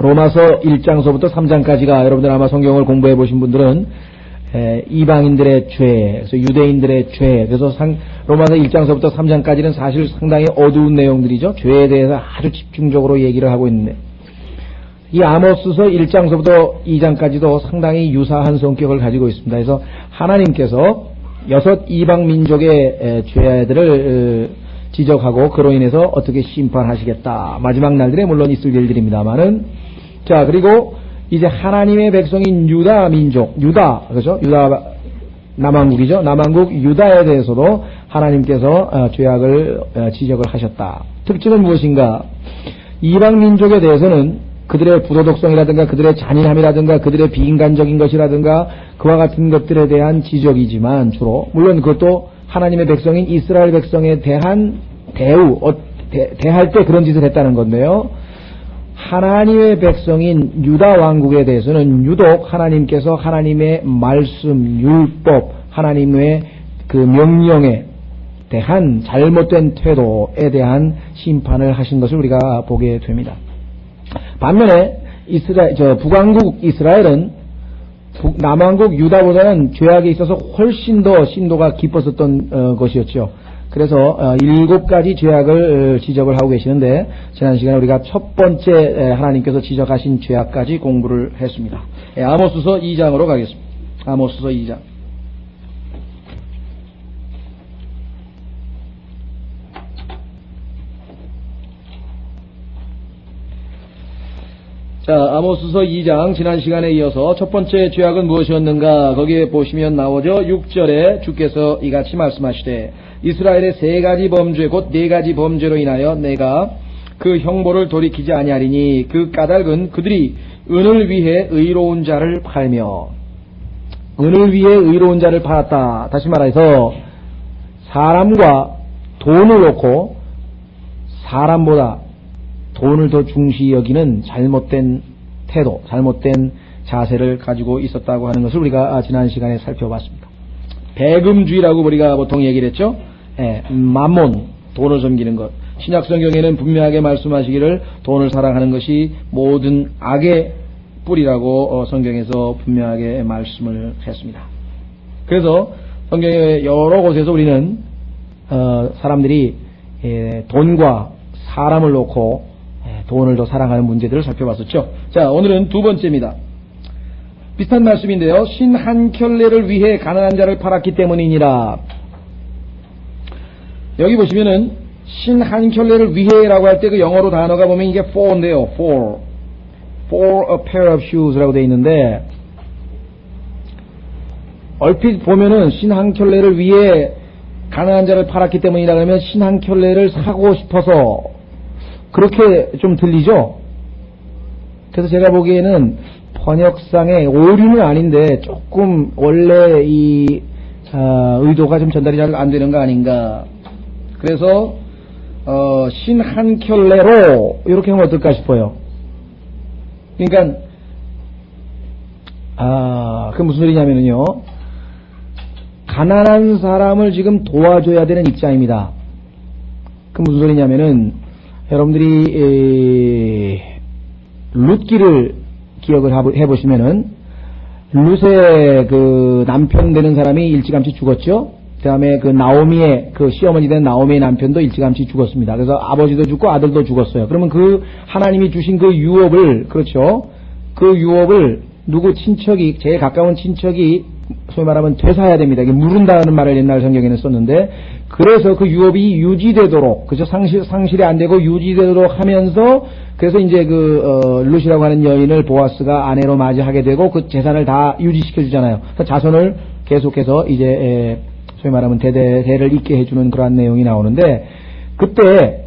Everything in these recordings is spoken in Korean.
로마서 1장서부터 3장까지가 여러분들 아마 성경을 공부해 보신 분들은 이방인들의 죄, 그래서 유대인들의 죄, 그래서 로마서 1장서부터 3장까지는 사실 상당히 어두운 내용들이죠. 죄에 대해서 아주 집중적으로 얘기를 하고 있는데, 이 아모스서 1장서부터 2장까지도 상당히 유사한 성격을 가지고 있습니다. 그래서 하나님께서 6 이방 민족의 죄들을 지적하고 그로 인해서 어떻게 심판하시겠다. 마지막 날들에 물론 있을 일들입니다만은, 자, 그리고 이제 하나님의 백성인 유다 민족, 그렇죠? 유다, 남왕국이죠? 남왕국 유다에 대해서도 하나님께서 죄악을 지적을 하셨다. 특징은 무엇인가? 이방 민족에 대해서는 그들의 부도덕성이라든가 그들의 잔인함이라든가 그들의 비인간적인 것이라든가 그와 같은 것들에 대한 지적이지만 주로, 물론 그것도 하나님의 백성인 이스라엘 백성에 대한 대할 때 그런 짓을 했다는 건데요. 하나님의 백성인 유다 왕국에 대해서는 유독 하나님께서 하나님의 말씀, 율법, 하나님의 그 명령에 대한 잘못된 태도에 대한 심판을 하신 것을 우리가 보게 됩니다. 반면에 북왕국 이스라엘은 남왕국 유다보다는 죄악에 있어서 훨씬 더 심도가 깊었었던 것이었죠. 그래서 7가지 죄악을 지적을 하고 계시는데, 지난 시간에 우리가 첫 번째 하나님께서 지적하신 죄악까지 공부를 했습니다. 아모스서 2장으로 가겠습니다. 아모스서 2장. 자, 아모스서 2장, 지난 시간에 이어서 첫 번째 죄악은 무엇이었는가? 거기에 보시면 나오죠. 6절에 주께서 이같이 말씀하시되, 이스라엘의 3가지 범죄 곧 4가지 범죄로 인하여 내가 그 형벌을 돌이키지 아니하리니 그 까닭은 그들이 은을 위해 의로운 자를 팔며, 은을 위해 의로운 자를 팔았다. 다시 말해서 사람과 돈을 놓고 사람보다 돈을 더 중시 여기는 잘못된 태도, 잘못된 자세를 가지고 있었다고 하는 것을 우리가 지난 시간에 살펴봤습니다. 배금주의라고 우리가 보통 얘기를 했죠. 맘몬, 돈을 섬기는 것. 신약 성경에는 분명하게 말씀하시기를 돈을 사랑하는 것이 모든 악의 뿌리라고 성경에서 분명하게 말씀을 했습니다. 그래서 성경의 여러 곳에서 우리는 사람들이 돈과 사람을 놓고 돈을 더 사랑하는 문제들을 살펴봤었죠. 자, 오늘은 두 번째입니다. 비슷한 말씀인데요. 신 한 켤레를 위해 가난한 자를 팔았기 때문이니라. 여기 보시면은 신 한 켤레를 위해라고 할 때 그 영어로 단어가 보면 이게 for인데요. for a pair of shoes라고 되어 있는데, 얼핏 보면은 신 한 켤레를 위해 가난한 자를 팔았기 때문이라 그러면 신 한 켤레를 사고 싶어서 그렇게 좀 들리죠? 그래서 제가 보기에는 번역상의 오류는 아닌데 조금 원래 이 의도가 좀 전달이 잘 안 되는 거 아닌가. 그래서 신 한 켤레로 이렇게 하면 어떨까 싶어요. 그러니까 그 무슨 소리냐면요, 가난한 사람을 지금 도와줘야 되는 입장입니다. 그 무슨 소리냐면은 여러분들이 룻기를 기억을 해보시면은 룻의 그 남편 되는 사람이 일찌감치 죽었죠. 그 다음에 그 나오미의 그 시어머니 된 나오미의 남편도 일찌감치 죽었습니다. 그래서 아버지도 죽고 아들도 죽었어요. 그러면 그 하나님이 주신 그 유업을, 그렇죠, 그 유업을 누구 친척이, 제일 가까운 친척이 소위 말하면 되사야 됩니다. 이게 물은다는 말을 옛날 성경에는 썼는데, 그래서 그 유업이 유지되도록, 그죠, 상실이 안 되고 유지되도록 하면서, 그래서 이제 룻이라고 하는 여인을 보아스가 아내로 맞이하게 되고 그 재산을 다 유지시켜 주잖아요. 그래서 자손을 계속해서 이제 소위 말하면 대를 잇게 해주는 그러한 내용이 나오는데, 그때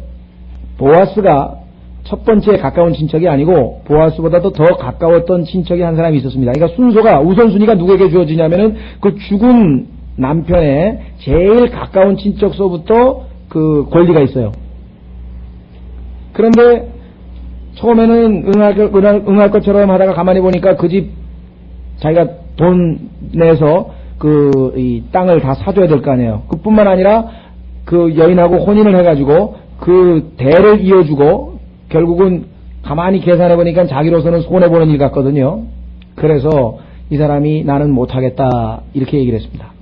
보아스가 첫 번째 가까운 친척이 아니고 보아스보다도 더 가까웠던 친척이 한 사람이 있었습니다. 그러니까 순서가, 우선순위가 누구에게 주어지냐면은 그 죽은 남편의 제일 가까운 친척서부터 그 권리가 있어요. 그런데 처음에는 응할 것처럼 하다가 가만히 보니까 그 집 자기가 돈 내서 이 땅을 다 사줘야 될 거 아니에요. 그뿐만 아니라 그 여인하고 혼인을 해가지고 그 대를 이어주고 결국은 가만히 계산해 보니까 자기로서는 손해보는 일 같거든요. 그래서 이 사람이 나는 못하겠다 이렇게 얘기를 했습니다.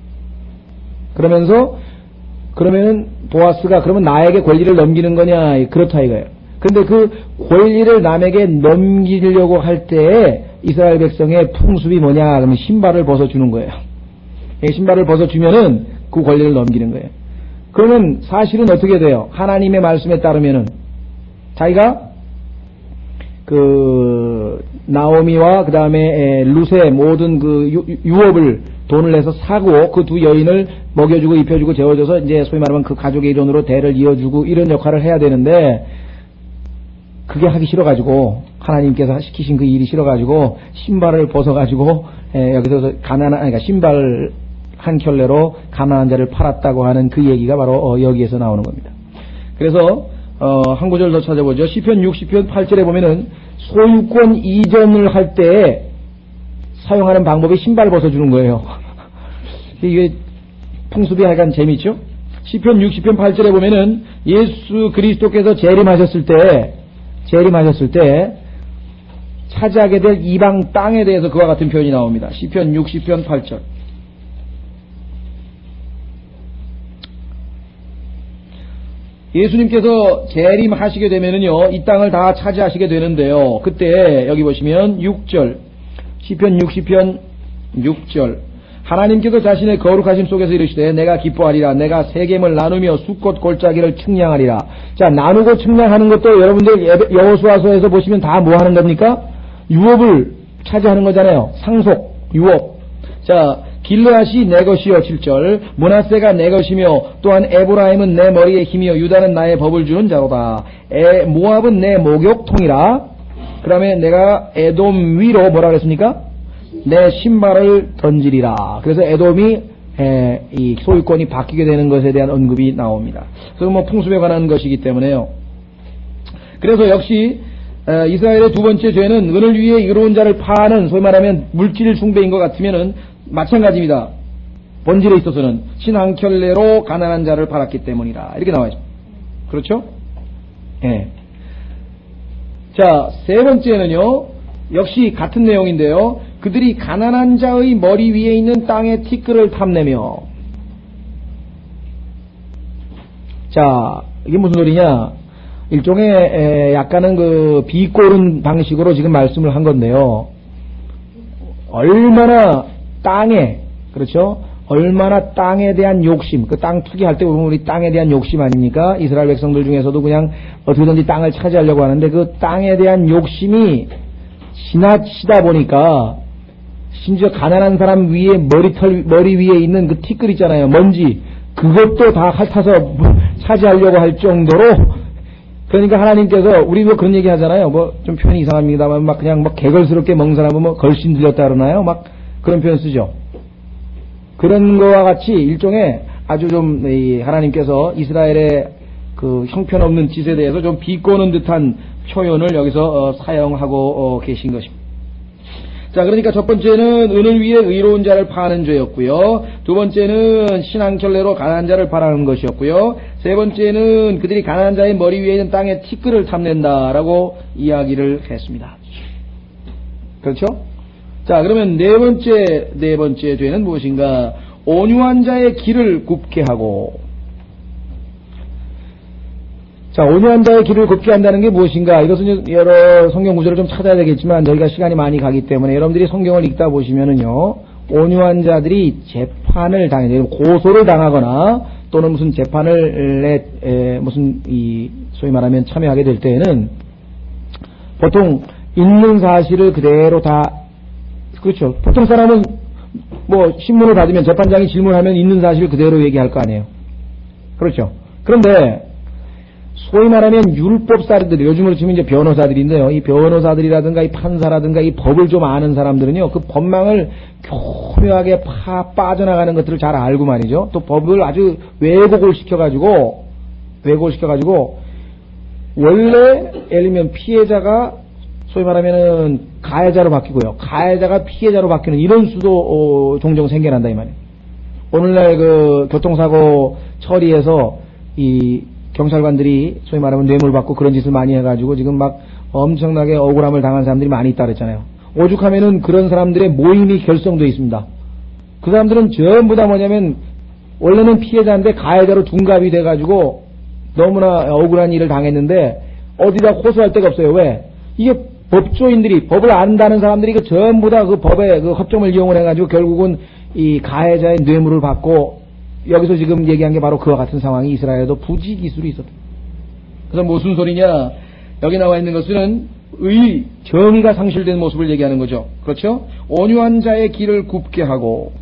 그러면은 보아스가 그러면 나에게 권리를 넘기는 거냐, 그렇다 이거예요. 그런데 그 권리를 남에게 넘기려고 할 때에 이스라엘 백성의 풍습이 뭐냐, 그러면 신발을 벗어주는 거예요. 신발을 벗어주면은 그 권리를 넘기는 거예요. 그러면 사실은 어떻게 돼요? 하나님의 말씀에 따르면은 자기가 그 나오미와 그 다음에 룻의 모든 그 유업을 돈을 내서 사고 그 두 여인을 먹여주고 입혀주고 재워줘서 이제 소위 말하면 그 가족의 일원으로 대를 이어주고 이런 역할을 해야 되는데 그게 하기 싫어가지고 하나님께서 시키신 그 일이 싫어가지고 신발을 벗어가지고 여기서 그러니까 신발 한 켤레로 가난한 자를 팔았다고 하는 그 얘기가 바로 여기에서 나오는 겁니다. 그래서 한 구절 더 찾아보죠. 시편 60편 8절에 보면은 소유권 이전을 할 때 사용하는 방법이 신발 벗어주는 거예요. 이게 풍습이 약간 재밌죠? 시편 60편 8절에 보면은 예수 그리스도께서 재림하셨을 때 차지하게 될 이방 땅에 대해서 그와 같은 표현이 나옵니다. 시편 60편 8절. 예수님께서 재림하시게 되면은요, 이 땅을 다 차지하시게 되는데요. 그때 여기 보시면 6절, 시편 60편 6절. 하나님께서 자신의 거룩하심 속에서 이르시되 내가 기뻐하리라. 내가 세겜을 나누며 숫꽃 골짜기를 측량하리라. 자, 나누고 측량하는 것도 여러분들 여호수아서에서 보시면 다 뭐 하는 겁니까? 유업을 차지하는 거잖아요. 상속, 유업. 자, 길르앗이 내 것이요 7절. 므낫세가 내 것이며 또한 에브라임은 내 머리의 힘이요 유다는 나의 법을 주는 자로다. 모압은 내 목욕통이라. 그 다음에 내가 에돔 위로 뭐라 그랬습니까? 내 신발을 던지리라. 그래서 에돔이 이 소유권이 바뀌게 되는 것에 대한 언급이 나옵니다. 그래서 뭐 풍습에 관한 것이기 때문에요. 그래서 역시 이스라엘의 두 번째 죄는 은을 위해 의로운 자를 파는 소위 말하면 물질 숭배인 것 같으면은 마찬가지입니다. 본질에 있어서는 신 한 켤레로 가난한 자를 팔았기 때문이라 이렇게 나와 있습니다. 그렇죠? 예. 자, 세 번째는요, 역시 같은 내용인데요. 그들이 가난한 자의 머리 위에 있는 땅의 티끌을 탐내며. 자, 이게 무슨 소리냐? 일종의 약간은 그 비꼬는 방식으로 지금 말씀을 한 건데요. 얼마나 땅에, 그렇죠? 얼마나 땅에 대한 욕심, 그 땅 투기할 때 보면 우리 땅에 대한 욕심 아닙니까? 이스라엘 백성들 중에서도 그냥 어떻게든지 땅을 차지하려고 하는데 그 땅에 대한 욕심이 지나치다 보니까 심지어 가난한 사람 위에 머리 위에 있는 그 티끌 있잖아요. 먼지. 그것도 다 핥아서 차지하려고 할 정도로 그러니까 하나님께서 우리 뭐 그런 얘기 하잖아요. 뭐 좀 표현이 이상합니다만 막 그냥 막 개걸스럽게 먹는 사람은 뭐 걸신 들렸다 그러나요? 막 그런 표현 쓰죠. 그런 거와 같이 일종의 아주 좀 하나님께서 이스라엘의 그 형편없는 짓에 대해서 좀 비꼬는 듯한 표현을 여기서 사용하고 계신 것입니다. 자, 그러니까 첫 번째는 은을 위해 의로운 자를 파는 죄였고요. 두 번째는 신 한 켤레로 가난한 자를 파라는 것이었고요. 세 번째는 그들이 가난한 자의 머리 위에 있는 땅에 티끌을 탐낸다라고 이야기를 했습니다. 그렇죠? 자, 그러면 네 번째 죄는 무엇인가? 온유한 자의 길을 굽게 하고. 자, 온유한 자의 길을 굽게 한다는 게 무엇인가? 이것은 여러 성경 구절을 좀 찾아야 되겠지만 저희가 시간이 많이 가기 때문에 여러분들이 성경을 읽다 보시면은요, 온유한 자들이 재판을 고소를 당하거나 또는 무슨 재판을 무슨 소위 말하면 참여하게 될 때에는 보통 있는 사실을 그대로 다, 그렇죠. 보통 사람은 뭐 신문을 받으면 재판장이 질문하면 있는 사실을 그대로 얘기할 거 아니에요. 그렇죠. 그런데 소위 말하면 율법사들이, 요즘으로 치면 이제 변호사들인데요. 이 변호사들이라든가 이 판사라든가 이 법을 좀 아는 사람들은요, 그 법망을 교묘하게 빠져나가는 것들을 잘 알고 말이죠. 또 법을 아주 왜곡을 시켜가지고, 원래, 예를 들면 피해자가 소위 말하면은 가해자로 바뀌고요. 가해자가 피해자로 바뀌는 이런 수도 종종 생겨난다, 이 말이에요. 오늘날 그 교통사고 처리해서 이 경찰관들이 소위 말하면 뇌물 받고 그런 짓을 많이 해가지고 지금 막 엄청나게 억울함을 당한 사람들이 많이 있다 그랬잖아요. 오죽하면은 그런 사람들의 모임이 결성되어 있습니다. 그 사람들은 전부 다 뭐냐면 원래는 피해자인데 가해자로 둔갑이 돼가지고 너무나 억울한 일을 당했는데 어디다 호소할 데가 없어요. 왜? 이게 법조인들이, 법을 안다는 사람들이 그 전부 다 그 법의 그 허점을 이용을 해가지고 결국은 이 가해자의 뇌물을 받고, 여기서 지금 얘기한 게 바로 그와 같은 상황이 이스라엘에도 부지기수로 있었다. 그래서 무슨 소리냐? 여기 나와 있는 것은 정의가 상실된 모습을 얘기하는 거죠. 그렇죠? 온유한 자의 길을 굽게 하고,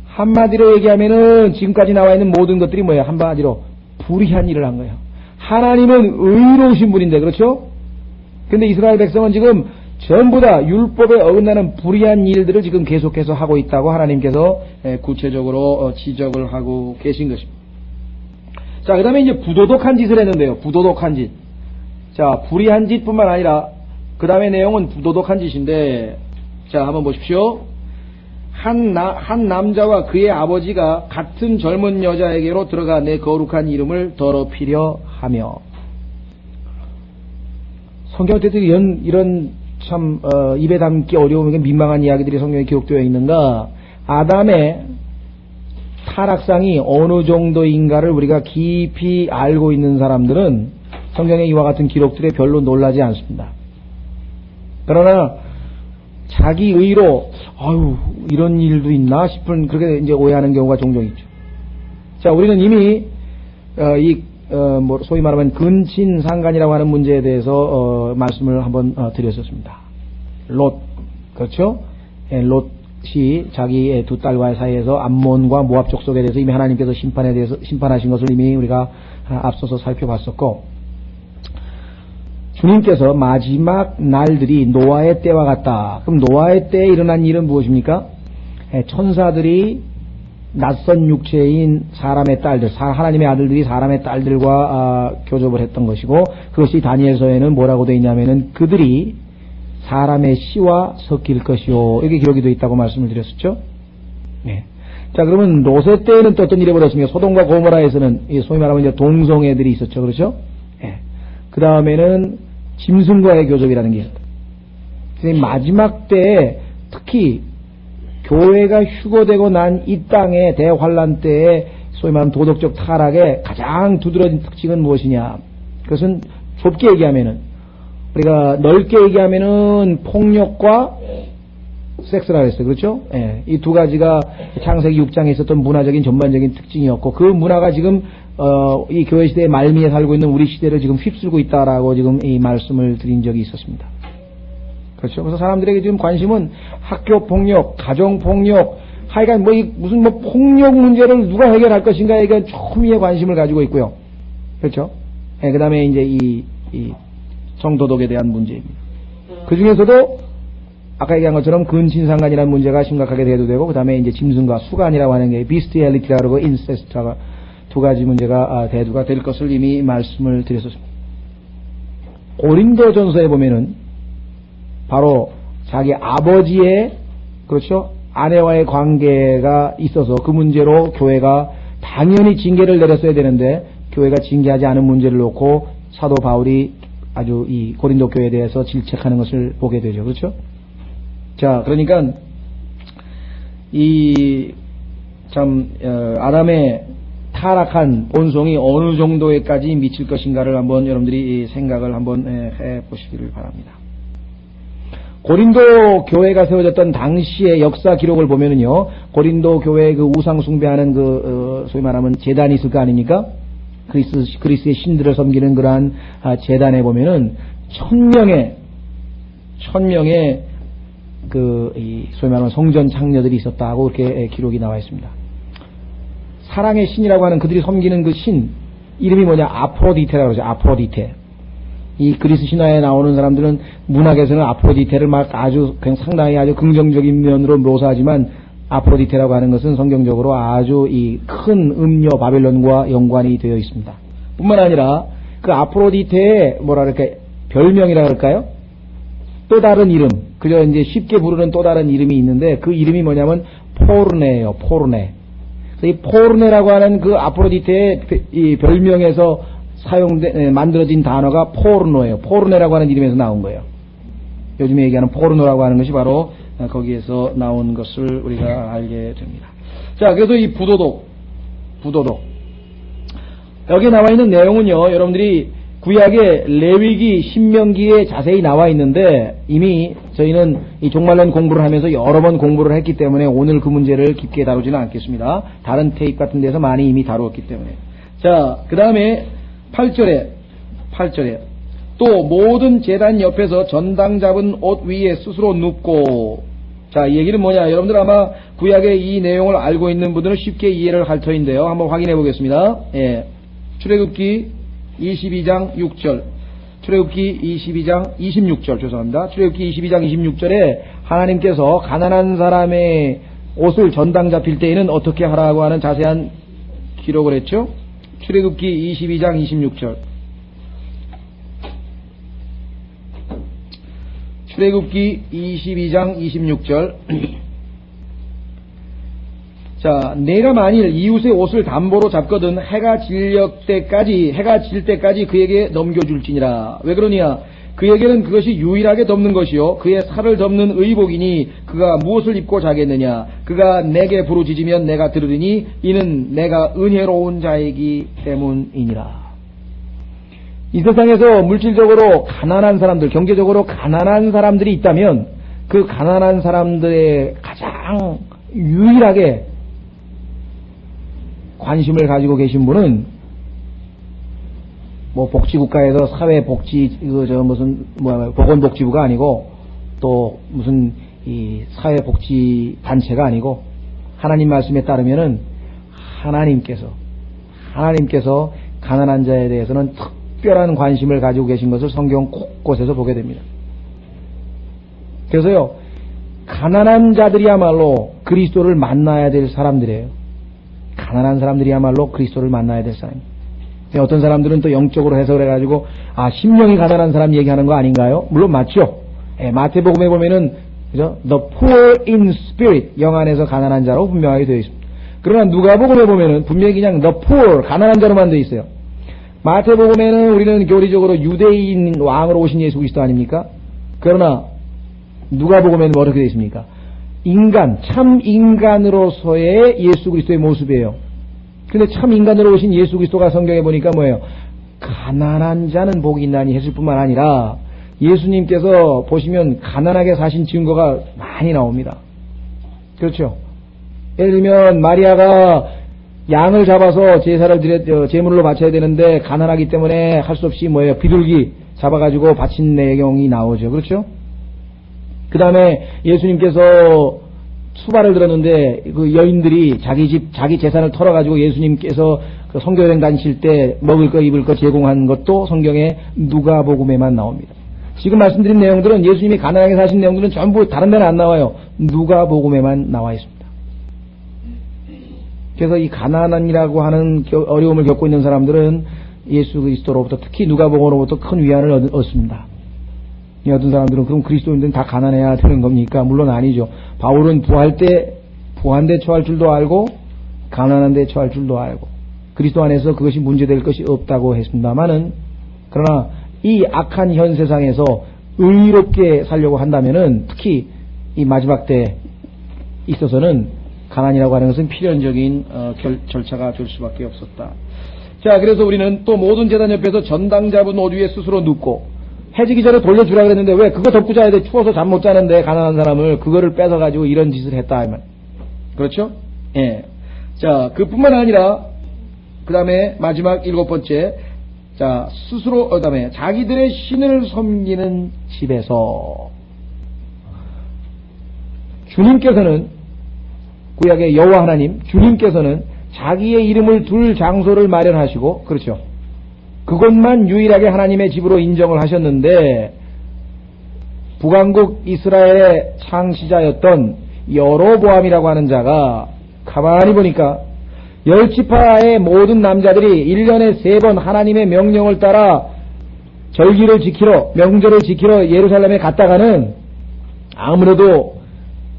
한마디로 얘기하면은 지금까지 나와 있는 모든 것들이 뭐예요? 한마디로 불의한 일을 한 거예요. 하나님은 의로우신 분인데, 그렇죠? 근데 이스라엘 백성은 지금 전부 다 율법에 어긋나는 불의한 일들을 지금 계속해서 하고 있다고 하나님께서 구체적으로 지적을 하고 계신 것입니다. 자, 그 다음에 이제 부도덕한 짓을 했는데요. 부도덕한 짓. 자, 불의한 짓뿐만 아니라 그 다음에 내용은 부도덕한 짓인데, 자, 한번 보십시오. 한 남자와 그의 아버지가 같은 젊은 여자에게로 들어가 내 거룩한 이름을 더럽히려 하며. 성경 때도 이런 참 입에 담기 어려운 민망한 이야기들이 성경에 기록되어 있는가. 아담의 타락상이 어느 정도인가를 우리가 깊이 알고 있는 사람들은 성경의 이와 같은 기록들에 별로 놀라지 않습니다. 그러나 자기 의로 이런 일도 있나 싶은, 그렇게 이제 오해하는 경우가 종종 있죠. 자, 우리는 이미 소위 말하면 근친상간이라고 하는 문제에 대해서 말씀을 한번 드렸었습니다. 롯, 그렇죠? 롯이 자기의 두 딸과의 사이에서 암몬과 모압 족속에 대해서 이미 하나님께서 심판하신 것을 이미 우리가 앞서서 살펴봤었고, 주님께서 마지막 날들이 노아의 때와 같다. 그럼 노아의 때에 일어난 일은 무엇입니까? 천사들이 낯선 육체인 사람의 딸들, 하나님의 아들들이 사람의 딸들과 교접을 했던 것이고, 그것이 다니엘서에는 뭐라고 되어 있냐면은 그들이 사람의 씨와 섞일 것이요, 이렇게 기록이 되어 있다고 말씀을 드렸었죠. 네. 자, 그러면 롯의 때에는 또 어떤 일이 벌어졌습니까? 소돔과 고모라에서는 소위 말하면 이제 동성애들이 있었죠, 그렇죠? 네. 그 다음에는 짐승과의 교접이라는 게 있었다. 마지막 때에 특히 교회가 휴거되고 난 이 땅의 대환란 때에 소위 말하는 도덕적 타락의 가장 두드러진 특징은 무엇이냐? 그것은 좁게 얘기하면은, 우리가 넓게 얘기하면은 폭력과 섹스라고 했어요. 그렇죠? 예. 이 두 가지가 창세기 6장에 있었던 문화적인 전반적인 특징이었고, 그 문화가 지금 이 교회 시대의 말미에 살고 있는 우리 시대를 지금 휩쓸고 있다라고 지금 이 말씀을 드린 적이 있었습니다. 그렇죠. 그래서 사람들에게 지금 관심은 학교 폭력, 가정 폭력, 하여간 무슨 폭력 문제를 누가 해결할 것인가에 대한 초미의 관심을 가지고 있고요. 그렇죠. 예, 그 다음에 이제 이 성도덕에 대한 문제입니다. 그 중에서도 아까 얘기한 것처럼 근친상간이라는 문제가 심각하게 대두되고, 그 다음에 이제 짐승과 수간이라고 하는 게 비스티얼리티라고 그러고 인세스트가 두 가지 문제가 대두가 될 것을 이미 말씀을 드렸었습니다. 고린도전서에 보면은 바로 자기 아버지의, 그렇죠, 아내와의 관계가 있어서 그 문제로 교회가 당연히 징계를 내렸어야 되는데 교회가 징계하지 않은 문제를 놓고 사도 바울이 아주 이 고린도 교회에 대해서 질책하는 것을 보게 되죠. 그렇죠? 자, 그러니까 아담의 타락한 본성이 어느 정도에까지 미칠 것인가를 한번 여러분들이 생각을 한번 해 보시기를 바랍니다. 고린도 교회가 세워졌던 당시의 역사 기록을 보면은요, 고린도 교회의 그 우상 숭배하는 소위 말하면 제단이 있을 거 아닙니까? 그리스의 신들을 섬기는 그러한 제단에 보면은 1000명의 소위 말하면 성전 창녀들이 있었다고 이렇게 기록이 나와 있습니다. 사랑의 신이라고 하는 그들이 섬기는 그 신 이름이 뭐냐? 아프로디테라고 그러죠. 아프로디테. 이 그리스 신화에 나오는 사람들은 문학에서는 아프로디테를 막 아주 그냥 상당히 아주 긍정적인 면으로 묘사하지만, 아프로디테라고 하는 것은 성경적으로 아주 이 큰 음녀 바벨론과 연관이 되어 있습니다. 뿐만 아니라 그 아프로디테의 별명이라 그럴까요? 또 다른 이름, 그저 이제 쉽게 부르는 또 다른 이름이 있는데, 그 이름이 뭐냐면 포르네예요. 포르네. 이 포르네라고 하는 그 아프로디테의 이 별명에서 만들어진 단어가 포르노예요. 포르네라고 하는 이름에서 나온 거예요. 요즘에 얘기하는 포르노라고 하는 것이 바로 거기에서 나온 것을 우리가 알게 됩니다. 자, 그래서 이 부도덕. 여기 나와 있는 내용은요, 여러분들이 구약의 레위기, 신명기에 자세히 나와 있는데 이미 저희는 이 종말론 공부를 하면서 여러 번 공부를 했기 때문에 오늘 그 문제를 깊게 다루지는 않겠습니다. 다른 테이프 같은 데서 많이 이미 다루었기 때문에. 자, 그 다음에 8절에 또 모든 제단 옆에서 전당 잡은 옷 위에 스스로 눕고. 자, 이 얘기는 뭐냐, 여러분들 아마 구약의 이 내용을 알고 있는 분들은 쉽게 이해를 할 터인데요. 한번 확인해 보겠습니다. 예. 출애굽기 22장 6절, 출애굽기 22장 26절, 죄송합니다. 출애굽기 22장 26절에 하나님께서 가난한 사람의 옷을 전당 잡힐 때에는 어떻게 하라고 하는 자세한 기록을 했죠. 출애굽기 22장 26절. 출애굽기 22장 26절. 자, 내가 만일 이웃의 옷을 담보로 잡거든 해가 질 때까지 그에게 넘겨줄지니라. 왜 그러냐? 그에게는 그것이 유일하게 덮는 것이요 그의 살을 덮는 의복이니 그가 무엇을 입고 자겠느냐? 그가 내게 부르짖으면 내가 들으리니 이는 내가 은혜로운 자이기 때문이니라. 이 세상에서 물질적으로 가난한 사람들, 경제적으로 가난한 사람들이 있다면 그 가난한 사람들의 가장 유일하게 관심을 가지고 계신 분은 뭐 복지국가에서 사회복지 보건복지부가 아니고 또 무슨 이 사회복지 단체가 아니고 하나님 말씀에 따르면은 하나님께서 가난한 자에 대해서는 특별한 관심을 가지고 계신 것을 성경 곳곳에서 보게 됩니다. 그래서요, 가난한 자들이야말로 그리스도를 만나야 될 사람들이에요. 가난한 사람들이야말로 그리스도를 만나야 될 사람입니다. 어떤 사람들은 또 영적으로 해석을 해가지고 심령이 가난한 사람 얘기하는 거 아닌가요? 물론 맞죠. 마태복음에 보면은 그죠? The poor in spirit, 영 안에서 가난한 자로 분명하게 되어 있습니다. 그러나 누가복음에 보면은 분명히 그냥 the poor, 가난한 자로만 되어 있어요. 마태복음에는 우리는 교리적으로 유대인 왕으로 오신 예수 그리스도 아닙니까? 그러나 누가복음에는 어떻게 되어 있습니까? 참 인간으로서의 예수 그리스도의 모습이에요. 근데 참 인간으로 오신 예수 그리스도가 성경에 보니까 뭐예요? 가난한 자는 복이 있나니 했을 뿐만 아니라 예수님께서 보시면 가난하게 사신 증거가 많이 나옵니다. 그렇죠? 예를 들면 마리아가 양을 잡아서 제물로 바쳐야 되는데 가난하기 때문에 할 수 없이 비둘기 잡아가지고 바친 내용이 나오죠. 그렇죠? 그 다음에 예수님께서 수발을 들었는데 그 여인들이 자기 재산을 털어가지고 예수님께서 그 선교여행 다니실 때 먹을 거 입을 거 제공한 것도 성경에 누가복음에만 나옵니다. 지금 말씀드린 내용들은 예수님이 가난하게 사신 내용들은 전부 다른 데는 안 나와요. 누가복음에만 나와 있습니다. 그래서 이 가난이라고 하는 어려움을 겪고 있는 사람들은 예수 그리스도로부터 특히 누가복음으로부터 큰 위안을 얻습니다. 어떤 사람들은 그럼 그리스도인들은 다 가난해야 되는 겁니까? 물론 아니죠. 바울은 부한 데 처할 줄도 알고 가난한 데 처할 줄도 알고 그리스도 안에서 그것이 문제될 것이 없다고 했습니다마는 그러나 이 악한 현 세상에서 의롭게 살려고 한다면은 특히 이 마지막 때 있어서는 가난이라고 하는 것은 필연적인 절차가 될 수밖에 없었다. 자, 그래서 우리는 또 모든 제단 옆에서 전당 잡은 옷 위에 스스로 눕고 해지기 전에 돌려주라 그랬는데 왜 그거 덮고 자야 돼? 추워서 잠 못 자는데 가난한 사람을 그거를 뺏어가지고 이런 짓을 했다 하면 그렇죠? 예. 자, 그뿐만 아니라 그 다음에 마지막 7번째, 자, 스스로 그 다음에 자기들의 신을 섬기는 집에서 주님께서는 구약의 여호와 하나님 주님께서는 자기의 이름을 둘 장소를 마련하시고 그렇죠. 그것만 유일하게 하나님의 집으로 인정을 하셨는데 북왕국 이스라엘의 창시자였던 여로보암이라고 하는 자가 가만히 보니까 10지파의 모든 남자들이 1년에 3번 하나님의 명령을 따라 절기를 지키러 명절을 지키러 예루살렘에 갔다가는 아무래도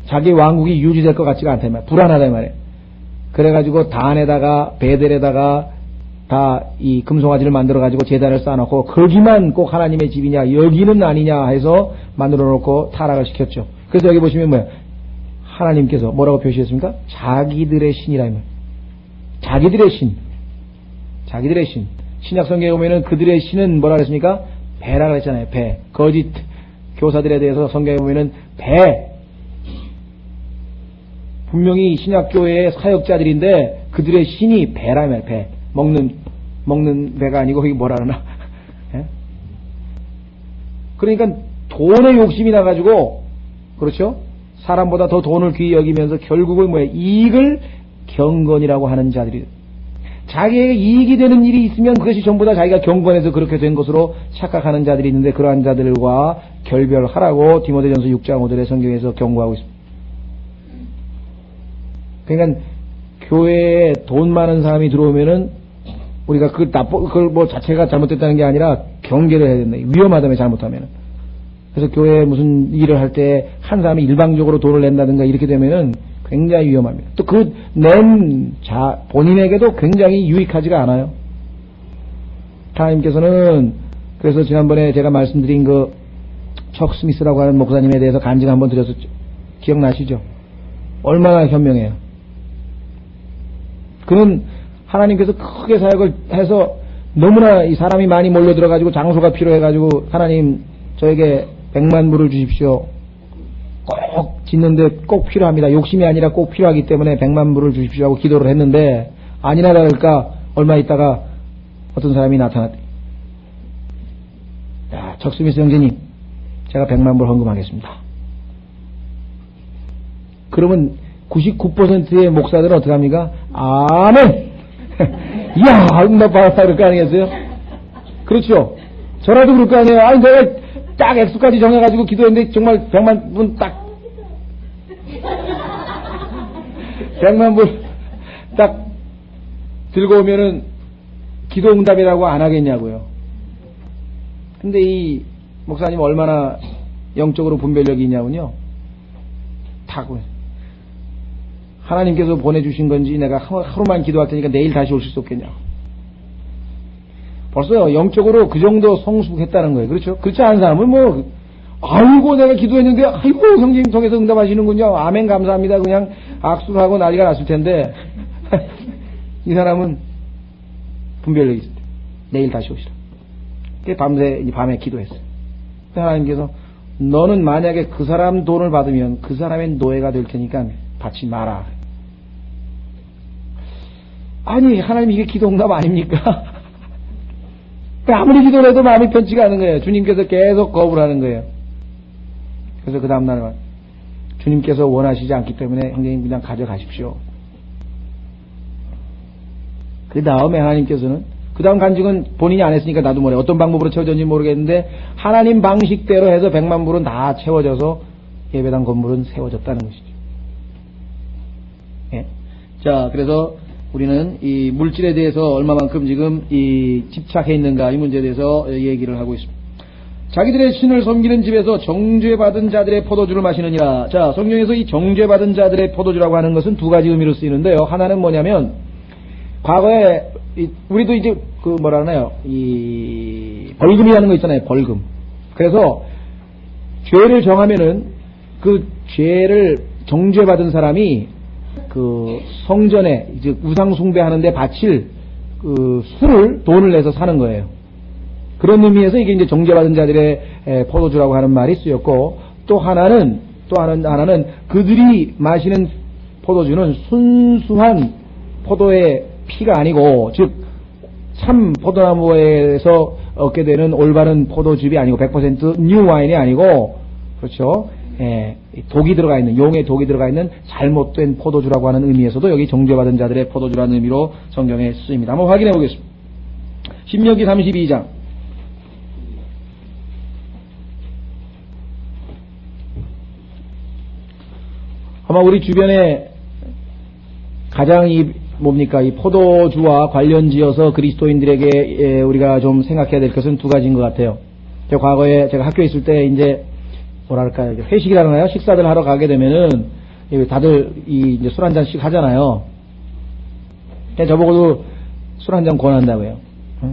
자기 왕국이 유지될 것 같지가 않다 이 말이야. 불안하다 이 말이야. 그래가지고 단에다가 베델에다가 다 이 금송아지를 만들어가지고 제단을 쌓아놓고 거기만 꼭 하나님의 집이냐 여기는 아니냐 해서 만들어놓고 타락을 시켰죠. 그래서 여기 보시면 뭐야? 하나님께서 뭐라고 표시했습니까? 자기들의 신이라 면 자기들의 신. 자기들의 신. 신약 성경에 보면은 그들의 신은 뭐라 그랬습니까? 배라 그랬잖아요. 배. 거짓 교사들에 대해서 성경에 보면은 배. 분명히 신약교회의 사역자들인데 그들의 신이 배라며 배. 먹는 배가 아니고 이게 뭐라 그러나. 예? 그러니까 돈에 욕심이 나가지고 그렇죠? 사람보다 더 돈을 귀히 여기면서 결국은 뭐예요? 이익을 경건이라고 하는 자들이 자기에게 이익이 되는 일이 있으면 그것이 전부 다 자기가 경건해서 그렇게 된 것으로 착각하는 자들이 있는데 그러한 자들과 결별하라고 디모데전서 6장 5절의 성경에서 경고하고 있습니다. 그러니까 교회에 돈 많은 사람이 들어오면은 우리가 그걸 뭐 자체가 잘못됐다는 게 아니라 경계를 해야 된다. 위험하다며 잘못하면은. 그래서 교회에 무슨 일을 할 때 한 사람이 일방적으로 돈을 낸다든가 이렇게 되면은 굉장히 위험합니다. 또 그 낸 본인에게도 굉장히 유익하지가 않아요. 하나님께서는 그래서 지난번에 제가 말씀드린 그 척 스미스라고 하는 목사님에 대해서 간증 한번 드렸었죠. 기억나시죠? 얼마나 현명해요. 그는 하나님께서 크게 사역을 해서 너무나 이 사람이 많이 몰려들어가지고 장소가 필요해가지고 하나님 저에게 100만 불을 주십시오. 꼭 짓는데 꼭 필요합니다. 욕심이 아니라 꼭 필요하기 때문에 100만 불을 주십시오 하고 기도를 했는데 아니나 다를까 얼마 있다가 어떤 사람이 나타났대. 야, 척스미스 형제님 제가 100만 불 헌금하겠습니다. 그러면 99%의 목사들은 어떻게 합니까? 아멘! 이야, 응답받았다 그럴 거 아니겠어요? 그렇죠? 저라도 그럴 거 아니에요? 아니, 내가 딱 액수까지 정해가지고 기도했는데 정말 100만 불 딱 100만 불 딱 들고 오면은 기도 응답이라고 안 하겠냐고요. 근데 이 목사님 얼마나 영적으로 분별력이 있냐면요. 딱 하나님께서 보내주신 건지 내가 하루만 기도할 테니까 내일 다시 오실 수 없겠냐. 벌써요, 영적으로 그 정도 성숙했다는 거예요. 그렇죠? 그렇지 않은 사람은 뭐, 아이고, 내가 기도했는데, 아이고, 성령 통해서 응답하시는군요. 아멘, 감사합니다. 그냥 악수를 하고 난리가 났을 텐데, 이 사람은 분별력이 있을 때, 내일 다시 오시라. 밤에 기도했어요. 하나님께서, 너는 만약에 그 사람 돈을 받으면 그 사람의 노예가 될 테니까 받지 마라. 아니, 하나님 이게 기도 응답 아닙니까? 아무리 기도를 해도 마음이 편치가 않은 거예요. 주님께서 계속 거부를 하는 거예요. 그래서 그 다음날 주님께서 원하시지 않기 때문에 형님 그냥 가져가십시오. 그 다음에 하나님께서는 그 다음 간증은 본인이 안 했으니까 나도 모르겠어요. 어떤 방법으로 채워졌는지 모르겠는데 하나님 방식대로 해서 100만 불은 다 채워져서 예배당 건물은 세워졌다는 것이죠. 예. 자, 그래서 우리는 이 물질에 대해서 얼마만큼 지금 이 집착해 있는가 이 문제에 대해서 얘기를 하고 있습니다. 자기들의 신을 섬기는 집에서 정죄받은 자들의 포도주를 마시느니라. 자, 성경에서 이 정죄받은 자들의 포도주라고 하는 것은 두 가지 의미로 쓰이는데요. 하나는 뭐냐면 과거에 우리도 이제 그 뭐라 하나요? 이 벌금이라는 거 있잖아요. 벌금. 그래서 죄를 정하면은 그 죄를 정죄받은 사람이 그 성전에 이제 우상 숭배하는데 바칠 그 술을 돈을 내서 사는 거예요. 그런 의미에서 이게 이제 정죄받은 자들의 포도주라고 하는 말이 쓰였고 또 하나는 그들이 마시는 포도주는 순수한 포도의 피가 아니고 즉 참 포도나무에서 얻게 되는 올바른 포도즙이 아니고 100% 뉴 와인이 아니고 그렇죠. 독이 들어가 있는 용의 독이 들어가 있는 잘못된 포도주라고 하는 의미에서도 여기 정죄받은 자들의 포도주라는 의미로 성경에 쓰입니다. 한번 확인해 보겠습니다. 신명기 32장 아마 우리 주변에 가장 이 포도주와 관련지어서 그리스도인들에게 우리가 좀 생각해야 될 것은 두 가지인 것 같아요. 과거에 제가 학교에 있을 때 이제 뭐랄까요, 회식이라나요? 식사들 하러 가게 되면은 다들 이제 술 한 잔씩 하잖아요. 저보고도 술 한 잔 권한다고요.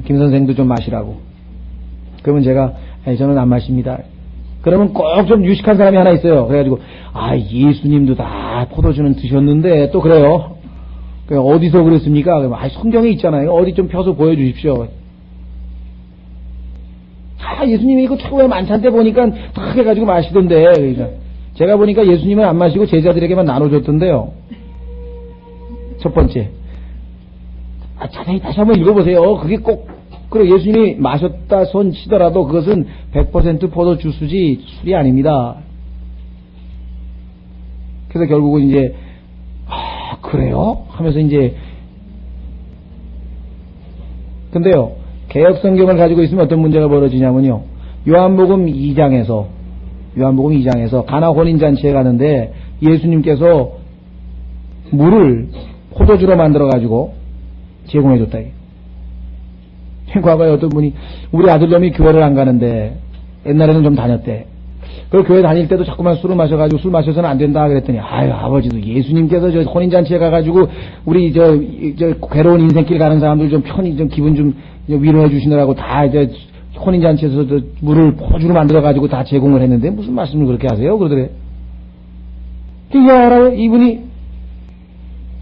김 선생도 좀 마시라고. 그러면 제가 저는 안 마십니다. 그러면 꼭 좀 유식한 사람이 하나 있어요. 그래가지고 예수님도 다 포도주는 드셨는데 또 그래요. 어디서 그랬습니까? 성경에 있잖아요. 어디 좀 펴서 보여주십시오. 예수님이 이거 최고의 만찬 때 보니까 다 해가지고 마시던데. 그러니까 제가 보니까 예수님은 안 마시고 제자들에게만 나눠줬던데요. 첫 번째. 자세히 다시 한번 읽어보세요. 그게 꼭, 그리고 예수님이 마셨다 손 치더라도 그것은 100% 포도 주스지 술이 아닙니다. 그래서 결국은 이제, 그래요? 하면서 이제, 근데요, 개역 성경을 가지고 있으면 어떤 문제가 벌어지냐면요. 요한복음 2장에서 가나 혼인잔치에 가는데 예수님께서 물을 포도주로 만들어가지고 제공해줬다. 과거에 어떤 분이 우리 아들놈이 교회를 안 가는데 옛날에는 좀 다녔대. 그 교회 다닐 때도 자꾸만 술을 마셔가지고 술 마셔서는 안 된다 그랬더니 아버지도 예수님께서 저 혼인잔치에 가가지고 우리 저 괴로운 인생길 가는 사람들 좀 편히 좀 기분 좀 위로해 주시느라고 다 이제 혼인잔치에서 물을 포주로 만들어가지고 다 제공을 했는데 무슨 말씀을 그렇게 하세요? 그러더래. 이분이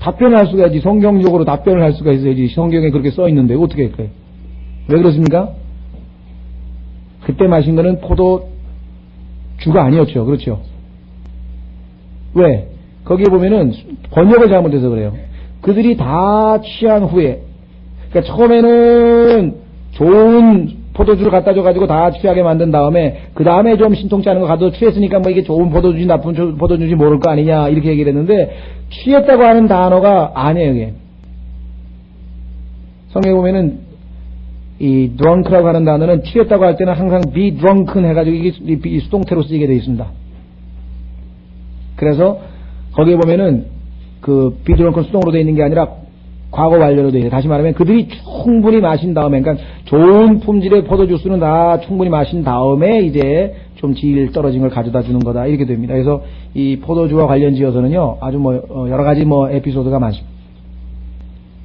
답변을 할 수가 있지. 성경적으로 답변을 할 수가 있어야지. 성경에 그렇게 써 있는데 어떻게 할까요? 왜 그렇습니까? 그때 마신 거는 포도주가 아니었죠. 그렇죠? 왜? 거기에 보면은 번역을 잘못해서 그래요. 그들이 다 취한 후에, 그러니까 처음에는 좋은 포도주를 갖다 줘가지고 다 취하게 만든 다음에 그 다음에 좀 신통치 않은 거 가도 취했으니까 뭐 이게 좋은 포도주지 나쁜 포도주지 모를 거 아니냐 이렇게 얘기를 했는데 취했다고 하는 단어가 아니에요. 이게 성경에 보면은 이 drunk라고 하는 단어는 취했다고 할 때는 항상 be drunken 해가지고 이게 수동태로 쓰이게 되어 있습니다. 그래서 거기에 보면은 그 be drunken 수동으로 되어 있는 게 아니라 과거 완료로 되어 있어요. 다시 말하면 그들이 충분히 마신 다음에, 그러니까 좋은 품질의 포도주스는 다 충분히 마신 다음에 이제 좀 질 떨어진 걸 가져다 주는 거다 이렇게 됩니다. 그래서 이 포도주와 관련 지어서는요 아주 여러 가지 에피소드가 많습니다.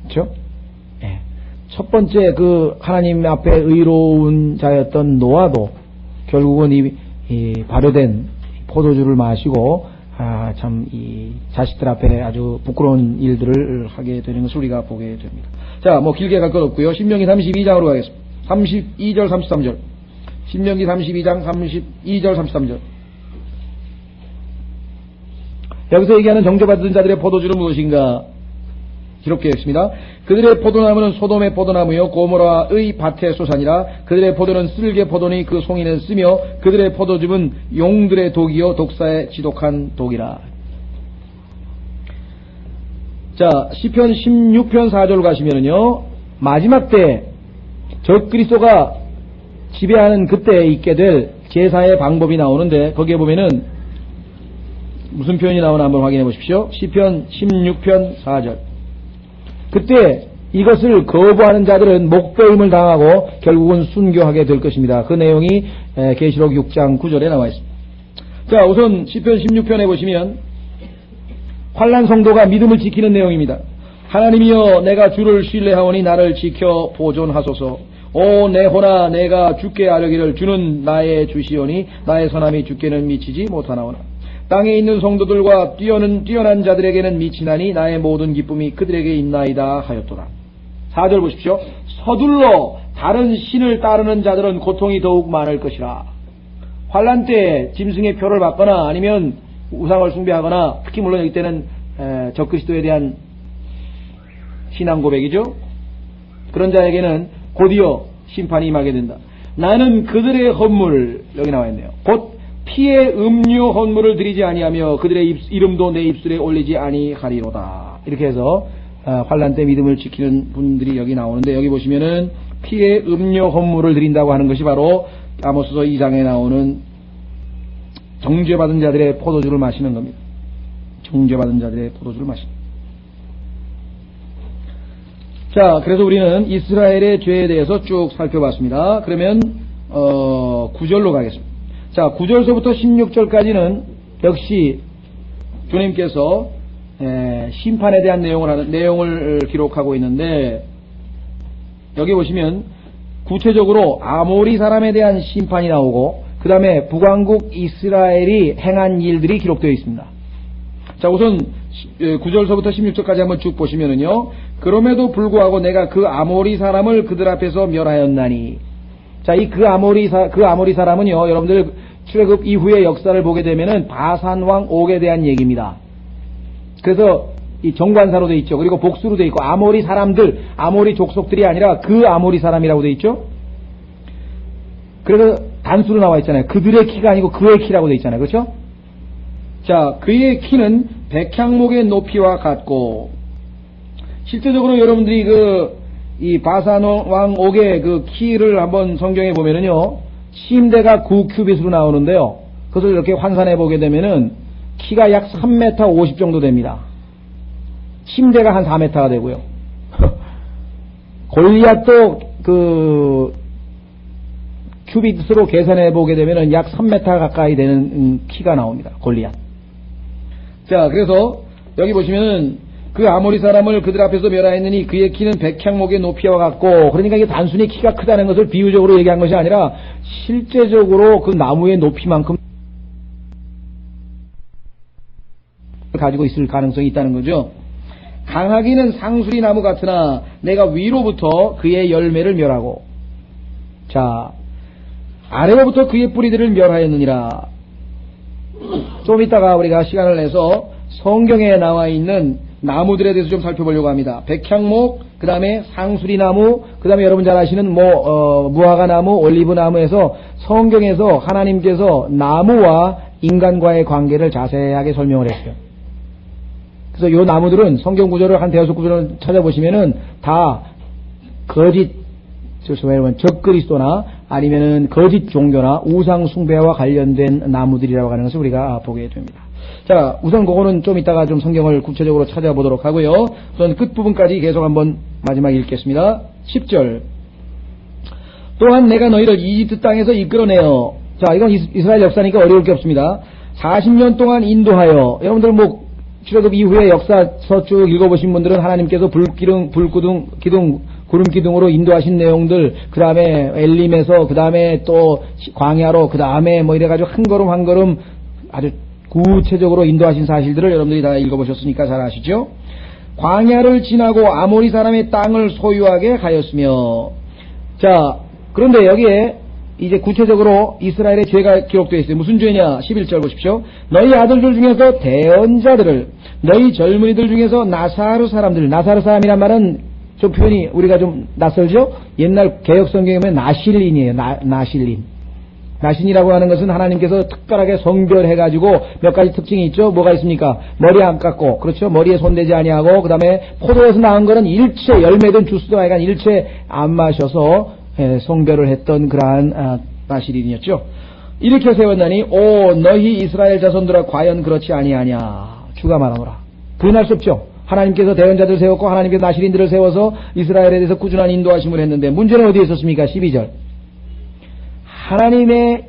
그렇죠? 네. 첫 번째 그 하나님 앞에 의로운 자였던 노아도 결국은 이 발효된 포도주를 마시고 참, 이 자식들 앞에 아주 부끄러운 일들을 하게 되는 것을 우리가 보게 됩니다. 자, 길게 갈 것 없고요. 신명기 32장으로 가겠습니다. 32절, 33절. 신명기 32장, 32절, 33절. 여기서 얘기하는 정죄받은 자들의 포도주는 무엇인가? 기록되어 있습니다. 그들의 포도나무는 소돔의 포도나무요 고모라의 밭의 소산이라. 그들의 포도는 쓸개 포도니 그 송이는 쓰며 그들의 포도즙은 용들의 독이요 독사의 지독한 독이라. 자, 시편 16편 4절 가시면은요 마지막 때 적그리스도가 지배하는 그때에 있게 될 제사의 방법이 나오는데 거기에 보면은 무슨 표현이 나오나 한번 확인해 보십시오. 시편 16편 4절. 그때 이것을 거부하는 자들은 목배임을 당하고 결국은 순교하게 될 것입니다. 그 내용이 계시록 6장 9절에 나와 있습니다. 자, 우선 시편 16편에 보시면 환난 성도가 믿음을 지키는 내용입니다. 하나님이여 내가 주를 신뢰하오니 나를 지켜 보존하소서. 오 내 호나 내가 주께 아뢰기를 주는 나의 주시오니 나의 선함이 주께는 미치지 못하나오나. 땅에 있는 성도들과 뛰어난 자들에게는 미치나니 나의 모든 기쁨이 그들에게 있나이다 하였도다. 4절 보십시오. 서둘러 다른 신을 따르는 자들은 고통이 더욱 많을 것이라. 환난 때 짐승의 표를 받거나 아니면 우상을 숭배하거나 특히 물론 여기 때는 적그리스도에 대한 신앙 고백이죠. 그런 자에게는 곧이어 심판이 임하게 된다. 나는 그들의 헌물 여기 나와 있네요. 곧 피의 음료 헌물을 드리지 아니하며 그들의 이름도 내 입술에 올리지 아니하리로다. 이렇게 해서 환난 때 믿음을 지키는 분들이 여기 나오는데 여기 보시면은 피의 음료 헌물을 드린다고 하는 것이 바로 아모스서 2장에 나오는 정죄받은 자들의 포도주를 마시는 겁니다. 정죄받은 자들의 포도주를 마시는. 자, 그래서 우리는 이스라엘의 죄에 대해서 쭉 살펴봤습니다. 그러면 9절로 가겠습니다. 자, 9절서부터 16절까지는 역시 주님께서 심판에 대한 내용을 기록하고 있는데 여기 보시면 구체적으로 아모리 사람에 대한 심판이 나오고 그 다음에 북왕국 이스라엘이 행한 일들이 기록되어 있습니다. 자, 우선 9절서부터 16절까지 한번 쭉 보시면은요. 그럼에도 불구하고 내가 그 아모리 사람을 그들 앞에서 멸하였나니. 자, 그 아모리 사람은요, 여러분들 출애굽 이후의 역사를 보게 되면은 바산 왕 옥에 대한 얘기입니다. 그래서 이 정관사로 돼 있죠. 그리고 복수로 돼 있고 아모리 사람들, 아모리 족속들이 아니라 그 아모리 사람이라고 돼 있죠. 그래서 단수로 나와 있잖아요. 그들의 키가 아니고 그의 키라고 돼 있잖아요. 그렇죠? 자, 그의 키는 백향목의 높이와 같고, 실제적으로 여러분들이 이 바산 왕 옥의 그 키를 한번 성경에 보면은요, 침대가 9큐빗으로 나오는데요. 그것을 이렇게 환산해 보게 되면은 키가 약 3m 50 정도 됩니다. 침대가 한 4m가 되고요. 골리앗도 큐빗으로 계산해 보게 되면은 약 3m 가까이 되는 키가 나옵니다. 골리앗. 자, 그래서 여기 보시면은 그 아모리 사람을 그들 앞에서 멸하였느니 그의 키는 백향목의 높이와 같고, 그러니까 이게 단순히 키가 크다는 것을 비유적으로 얘기한 것이 아니라 실제적으로 그 나무의 높이만큼 가지고 있을 가능성이 있다는 거죠. 강하기는 상수리 나무 같으나 내가 위로부터 그의 열매를 멸하고, 자, 아래로부터 그의 뿌리들을 멸하였느니라. 좀 이따가 우리가 시간을 내서 성경에 나와 있는 나무들에 대해서 좀 살펴보려고 합니다. 백향목, 그 다음에 상수리나무, 그 다음에 여러분 잘 아시는 무화과나무, 올리브나무에서 성경에서 하나님께서 나무와 인간과의 관계를 자세하게 설명을 했어요. 그래서 이 나무들은 성경 구절을 한 대여섯 구절을 찾아보시면은 다 거짓, 적그리스도나 아니면은 거짓 종교나 우상 숭배와 관련된 나무들이라고 하는 것을 우리가 보게 됩니다. 자, 우선 그거는 좀 이따가 좀 성경을 구체적으로 찾아보도록 하고요. 우선 끝부분까지 계속 한번 마지막 읽겠습니다. 10절. 또한 내가 너희를 이집트 땅에서 이끌어내어. 자, 이건 이스라엘 역사니까 어려울 게 없습니다. 40년 동안 인도하여. 여러분들 출애굽 이후에 역사서 쭉 읽어보신 분들은 하나님께서 구름 기둥으로 인도하신 내용들, 그 다음에 엘림에서, 그 다음에 또 광야로, 그 다음에 이래가지고 한 걸음 한 걸음 아주 구체적으로 인도하신 사실들을 여러분들이 다 읽어보셨으니까 잘 아시죠? 광야를 지나고 아모리 사람의 땅을 소유하게 하였으며. 자, 그런데 여기에 이제 구체적으로 이스라엘의 죄가 기록되어 있어요. 무슨 죄냐? 11절 보십시오. 너희 아들들 중에서 대언자들을, 너희 젊은이들 중에서 나사르 사람이란 말은 좀 표현이 우리가 좀 낯설죠? 옛날 개혁 성경에 보면 나실린이에요. 나실린. 나신이라고 하는 것은 하나님께서 특별하게 성별해가지고 몇 가지 특징이 있죠. 뭐가 있습니까? 머리 안 깎고, 그렇죠? 머리에 손대지 아니하고, 그 다음에 포도에서 나온 거는 일체, 열매든 주스도 아니간 일체 안 마셔서 성별을 했던 그러한 나실린이었죠. 이렇게 세웠나니 오 너희 이스라엘 자손들아 과연 그렇지 아니하냐. 주가 말하노라. 부인할 수 없죠. 하나님께서 대언자들을 세웠고 하나님께서 나실인들을 세워서 이스라엘에 대해서 꾸준한 인도하심을 했는데 문제는 어디에 있었습니까? 12절. 하나님의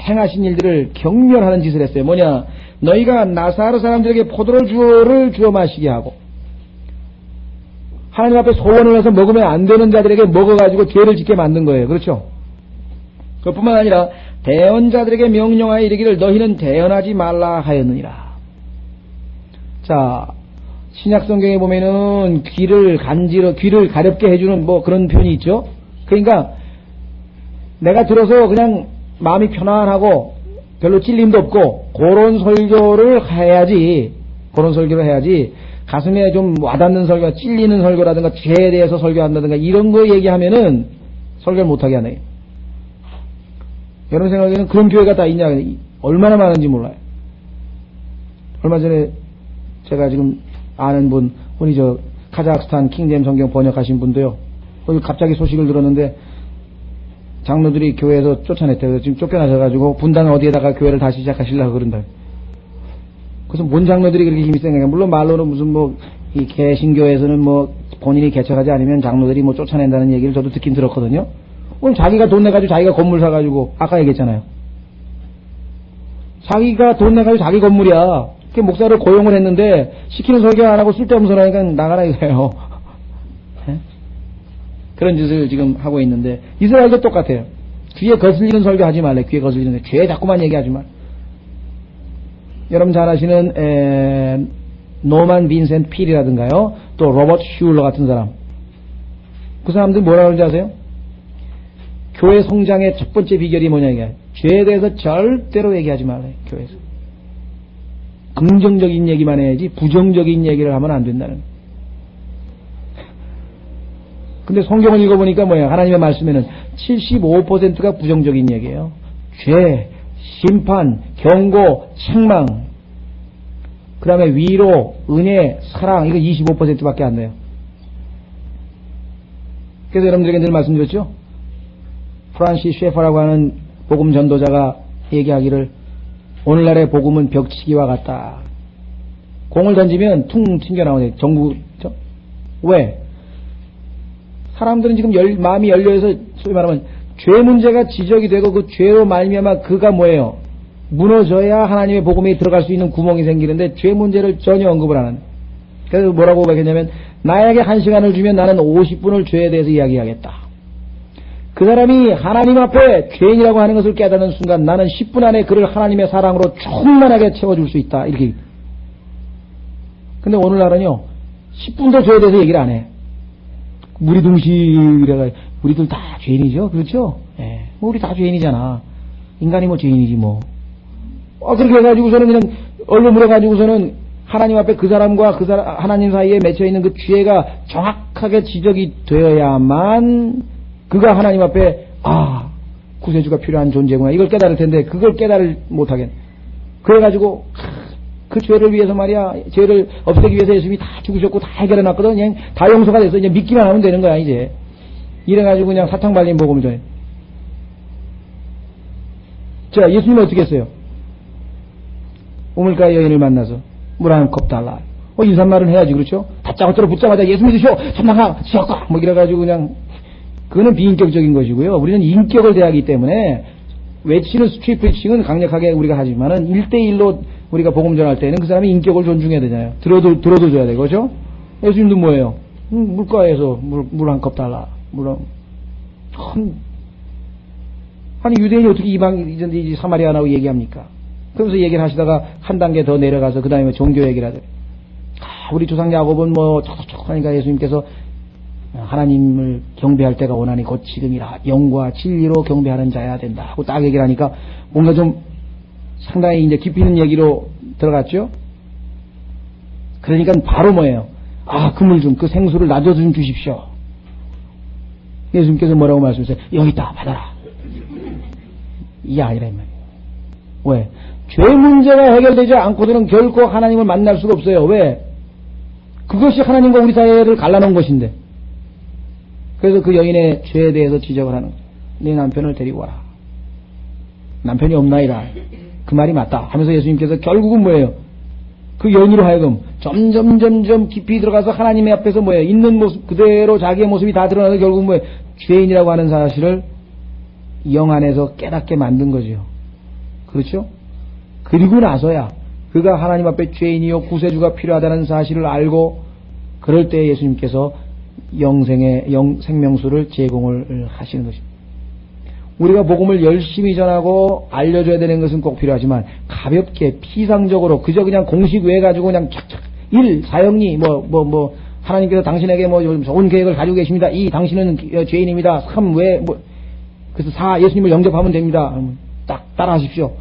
행하신 일들을 경멸하는 짓을 했어요. 뭐냐? 너희가 나사르 사람들에게 포도를 주어 마시게 하고 하나님 앞에 소원을 해서 먹으면 안 되는 자들에게 먹어가지고 죄를 짓게 만든 거예요. 그렇죠? 그뿐만 아니라 대언자들에게 명령하여 이르기를 너희는 대언하지 말라 하였느니라. 자, 신약 성경에 보면은 귀를 가렵게 해주는 그런 표현이 있죠. 그러니까 내가 들어서 그냥 마음이 편안하고 별로 찔림도 없고 그런 설교를 해야지. 가슴에 좀 와닿는 설교, 찔리는 설교라든가 죄에 대해서 설교한다든가 이런 거 얘기하면은 설교를 못하게 하네요. 여러분 생각에는 그런 교회가 다 있냐? 얼마나 많은지 몰라요. 얼마 전에 제가 지금 아는 분이 카자흐스탄 킹잼 성경 번역하신 분도요. 거기 갑자기 소식을 들었는데 장로들이 교회에서 쫓아냈대요. 지금 쫓겨나셔가지고 분당 어디에다가 교회를 다시 시작하시려고 그런다. 그래서 뭔 장로들이 그렇게 힘이 센가? 물론 말로는 무슨 이 개신교에서는 본인이 개척하지 않으면 장로들이 쫓아낸다는 얘기를 저도 듣긴 들었거든요. 오늘 자기가 돈 내가지고 자기가 건물 사가지고 아까 얘기했잖아요. 자기가 돈 내가지고 자기 건물이야. 그 목사를 고용을 했는데 시키는 설교 안 하고 쓸데없는 소리 하니까 나가라 이거예요. 그런 짓을 지금 하고 있는데, 이스라엘도 똑같아요. 귀에 거슬리는 설교 하지 말래. 귀에 거슬리는, 죄 자꾸만 얘기하지 말. 여러분 잘 아시는, 노만 빈센트 필이라든가요. 또 로버트 슐러 같은 사람. 그 사람들 뭐라 그러는지 아세요? 교회 성장의 첫 번째 비결이 뭐냐, 이게. 죄에 대해서 절대로 얘기하지 말래, 교회에서. 긍정적인 얘기만 해야지, 부정적인 얘기를 하면 안 된다는. 근데 성경을 읽어보니까 뭐야, 하나님의 말씀에는 75%가 부정적인 얘기예요. 죄, 심판, 경고, 책망, 그 다음에 위로, 은혜, 사랑, 이거 25%밖에 안 돼요. 그래서 여러분들에게 늘 말씀드렸죠? 프란시스 셰퍼라고 하는 복음 전도자가 얘기하기를, 오늘날의 복음은 벽치기와 같다. 공을 던지면 퉁 튕겨나오네. 전구, 왜? 사람들은 지금 마음이 열려서, 소위 말하면, 죄 문제가 지적이 되고 그 죄로 말미암아 그가 뭐예요? 무너져야 하나님의 복음에 들어갈 수 있는 구멍이 생기는데 죄 문제를 전혀 언급을 안 하는. 그래서 뭐라고 고백했냐면, 나에게 1시간을 주면 나는 50분을 죄에 대해서 이야기하겠다. 그 사람이 하나님 앞에 죄인이라고 하는 것을 깨닫는 순간 나는 10분 안에 그를 하나님의 사랑으로 충만하게 채워줄 수 있다. 이렇게. 근데 오늘날은요, 10분도 죄에 대해서 얘기를 안 해. 무리둥실이라가, 우리들 다 죄인이죠? 그렇죠? 예. 뭐 우리 다 죄인이잖아. 인간이 뭐 죄인이지 뭐. 그렇게 해가지고서는 그냥 얼로 물어가지고서는 하나님 앞에 그 사람과 그 사람, 하나님 사이에 맺혀 있는 그 죄가 정확하게 지적이 되어야만 그가 하나님 앞에, 구세주가 필요한 존재구나. 이걸 깨달을 텐데, 그걸 깨달을 못하겠네. 그래가지고, 그 죄를 위해서 말이야, 죄를 없애기 위해서 예수님이 다 죽으셨고 다 해결해놨거든. 그냥 다 용서가 됐어. 이제 믿기만 하면 되는 거야, 이제. 이래가지고 그냥 사탕 발린 복음을 전해. 자, 예수님은 어떻게 했어요? 우물가의 여인을 만나서 물 한 컵 달라. 인사말은 해야지, 그렇죠? 다짜고짜로 붙자마자 예수 믿으시오! 참나가! 지옥가! 뭐 이래가지고 그냥, 그거는 비인격적인 것이고요. 우리는 인격을 대하기 때문에 외치는 스트리트 프리칭은 강력하게 우리가 하지만은 1대1로 우리가 복음 전할 때는 그 사람의 인격을 존중해야 되잖아요. 들어줘야 되고, 그죠? 예수님도 뭐예요? 물가에서 물 한 컵 달라. 아니, 유대인이 어떻게 이제 사마리아나하고 얘기합니까? 그러면서 얘기를 하시다가 한 단계 더 내려가서 그 다음에 종교 얘기를 하더래. 우리 조상 야곱은 뭐, 하니까 예수님께서 하나님을 경배할 때가 오나니 곧 지금이라 영과 진리로 경배하는 자여야 된다 하고 딱 얘기를 하니까 뭔가 좀 상당히 이제 깊이 있는 얘기로 들어갔죠. 그러니까 바로 뭐예요? 그물 좀, 그 생수를 나도 좀 주십시오. 예수님께서 뭐라고 말씀하세요? 여기 있다, 받아라. 이게 아니라 이 말이에요. 왜? 죄 문제가 해결되지 않고서는 결코 하나님을 만날 수가 없어요. 왜? 그것이 하나님과 우리 사이를 갈라놓은 것인데. 그래서 그 여인의 죄에 대해서 지적을 하는 거예요. 네 남편을 데리고 와라. 남편이 없나이다. 그 말이 맞다 하면서 예수님께서 결국은 뭐예요? 그 여인으로 하여금 점점 깊이 들어가서 하나님의 앞에서 뭐예요? 있는 모습 그대로 자기의 모습이 다 드러나서 결국은 뭐예요? 죄인이라고 하는 사실을 영 안에서 깨닫게 만든 거죠. 그렇죠? 그리고 나서야 그가 하나님 앞에 죄인이요 구세주가 필요하다는 사실을 알고 그럴 때 예수님께서 생명수를 제공을 하시는 것입니다. 우리가 복음을 열심히 전하고 알려줘야 되는 것은 꼭 필요하지만 가볍게 피상적으로 그저 그냥 공식 외에 가지고 그냥 착착 1. 사형리 하나님께서 당신에게 좋은 계획을 가지고 계십니다. 2. 당신은 죄인입니다. 3. 그래서 4. 예수님을 영접하면 됩니다. 딱 따라하십시오.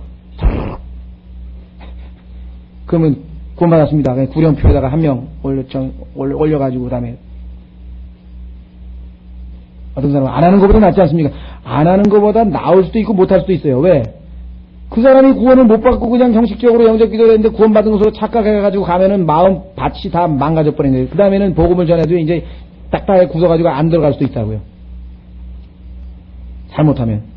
그러면 구원받았습니다. 그냥 구령표에다가 한 명 올려가지고 그다음에 어떤 사람은 안 하는 것보다 낫지 않습니까? 안 하는 것보다 나을 수도 있고 못할 수도 있어요. 왜? 그 사람이 구원을 못 받고 그냥 형식적으로 영접 기도를 했는데 구원받은 것으로 착각해가지고 가면은 마음 밭이 다 망가져 버린 거예요. 그 다음에는 복음을 전해도 이제 딱딱하게 굳어가지고 안 들어갈 수도 있다고요. 잘못하면.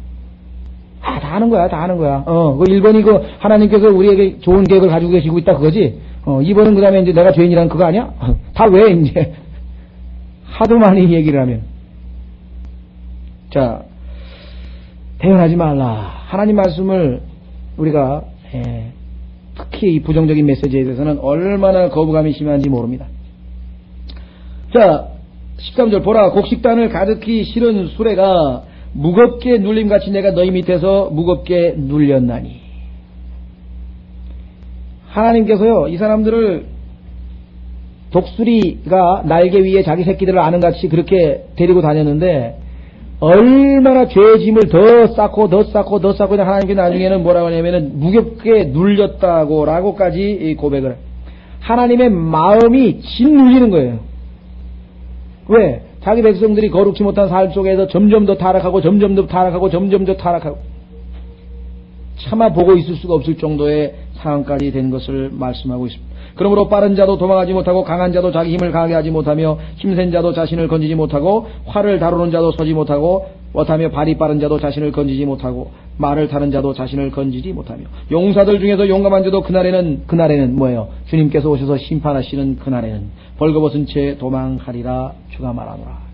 다 하는 거야. 그 1번이 하나님께서 우리에게 좋은 계획을 가지고 계시고 있다 그거지. 2번은 그 다음에 이제 내가 죄인이라는 그거 아니야? 다 왜 이제. 하도 많이 얘기를 하면. 자, 대연하지 말라. 하나님 말씀을 우리가 특히 이 부정적인 메시지에 대해서는 얼마나 거부감이 심한지 모릅니다. 자, 13절 보라 곡식단을 가득히 실은 수레가 무겁게 눌림같이 내가 너희 밑에서 무겁게 눌렸나니. 하나님께서요 이 사람들을 독수리가 날개 위에 자기 새끼들을 아는같이 그렇게 데리고 다녔는데 얼마나 죄의 짐을 더 쌓고 하나님께 나중에는 뭐라고 하냐면은 무겁게 눌렸다고라고까지 고백을 해요. 하나님의 마음이 짓눌리는 거예요. 왜? 자기 백성들이 거룩지 못한 삶 속에서 점점 더 타락하고 차마 보고 있을 수가 없을 정도의 상황까지 된 것을 말씀하고 있습니다. 그러므로 빠른 자도 도망하지 못하고 강한 자도 자기 힘을 강하게 하지 못하며 힘센 자도 자신을 건지지 못하고 활을 다루는 자도 서지 못하고 못하며 발이 빠른 자도 자신을 건지지 못하고 말을 타는 자도 자신을 건지지 못하며 용사들 중에서 용감한 자도 그날에는 뭐예요? 주님께서 오셔서 심판하시는 그날에는 벌거벗은 채 도망하리라 주가 말하노라.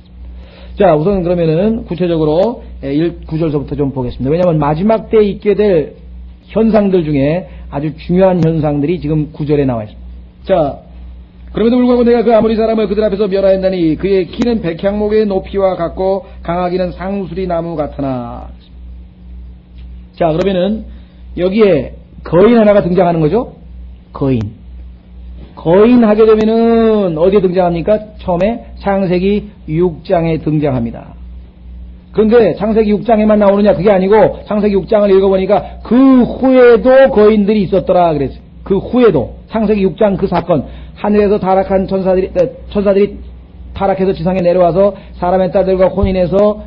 자, 우선 그러면은 구체적으로 9절서부터 좀 보겠습니다. 왜냐하면 마지막 때에 있게 될 현상들 중에 아주 중요한 현상들이 지금 9절에 나와 있습니다. 자, 그럼에도 불구하고 내가 그 아무리 사람을 그들 앞에서 멸하였나니 그의 키는 백향목의 높이와 같고 강하기는 상수리 나무 같으나. 자, 그러면은 여기에 거인 하나가 등장하는 거죠. 거인 하게 되면은 어디에 등장합니까? 처음에 창세기 6장에 등장합니다. 그런데 창세기 6장에만 나오느냐? 그게 아니고 창세기 6장을 읽어보니까 그 후에도 거인들이 있었더라 그랬어요. 그 후에도 창세기 6장 그 사건, 하늘에서 타락한 천사들이 타락해서 지상에 내려와서 사람의 딸들과 혼인해서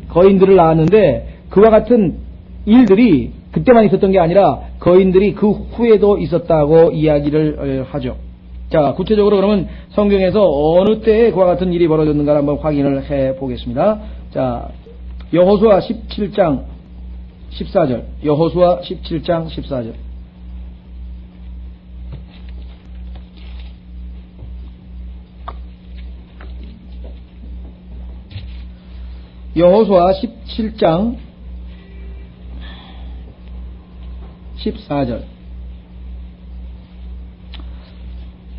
거인들을 낳았는데 그와 같은 일들이 그때만 있었던 게 아니라 거인들이 그 후에도 있었다고 이야기를 하죠. 자, 구체적으로 그러면 성경에서 어느 때에 그와 같은 일이 벌어졌는가를 한번 확인을 해 보겠습니다. 자, 여호수아 17장 14절. 여호수아 17장 14절. 여호수아 17장 14절.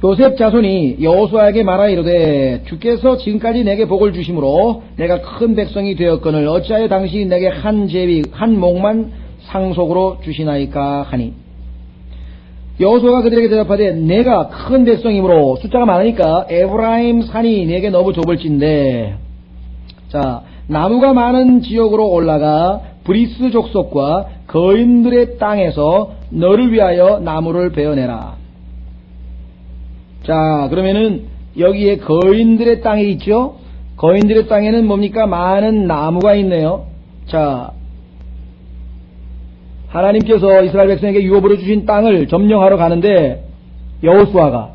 요셉 자손이 여호수아에게 말하 이르되 주께서 지금까지 내게 복을 주심으로 내가 큰 백성이 되었거늘 어찌하여 당신이 내게 한 목만 상속으로 주시나이까 하니. 여호수아가 그들에게 대답하되 내가 큰 백성이므로 숫자가 많으니까 에브라임 산이 내게 너무 좁을진데. 자, 나무가 많은 지역으로 올라가 브리스 족속과 거인들의 땅에서 너를 위하여 나무를 베어내라. 자, 그러면은 여기에 거인들의 땅이 있죠. 거인들의 땅에는 뭡니까? 많은 나무가 있네요. 자, 하나님께서 이스라엘 백성에게 유업으로 주신 땅을 점령하러 가는데 여호수아가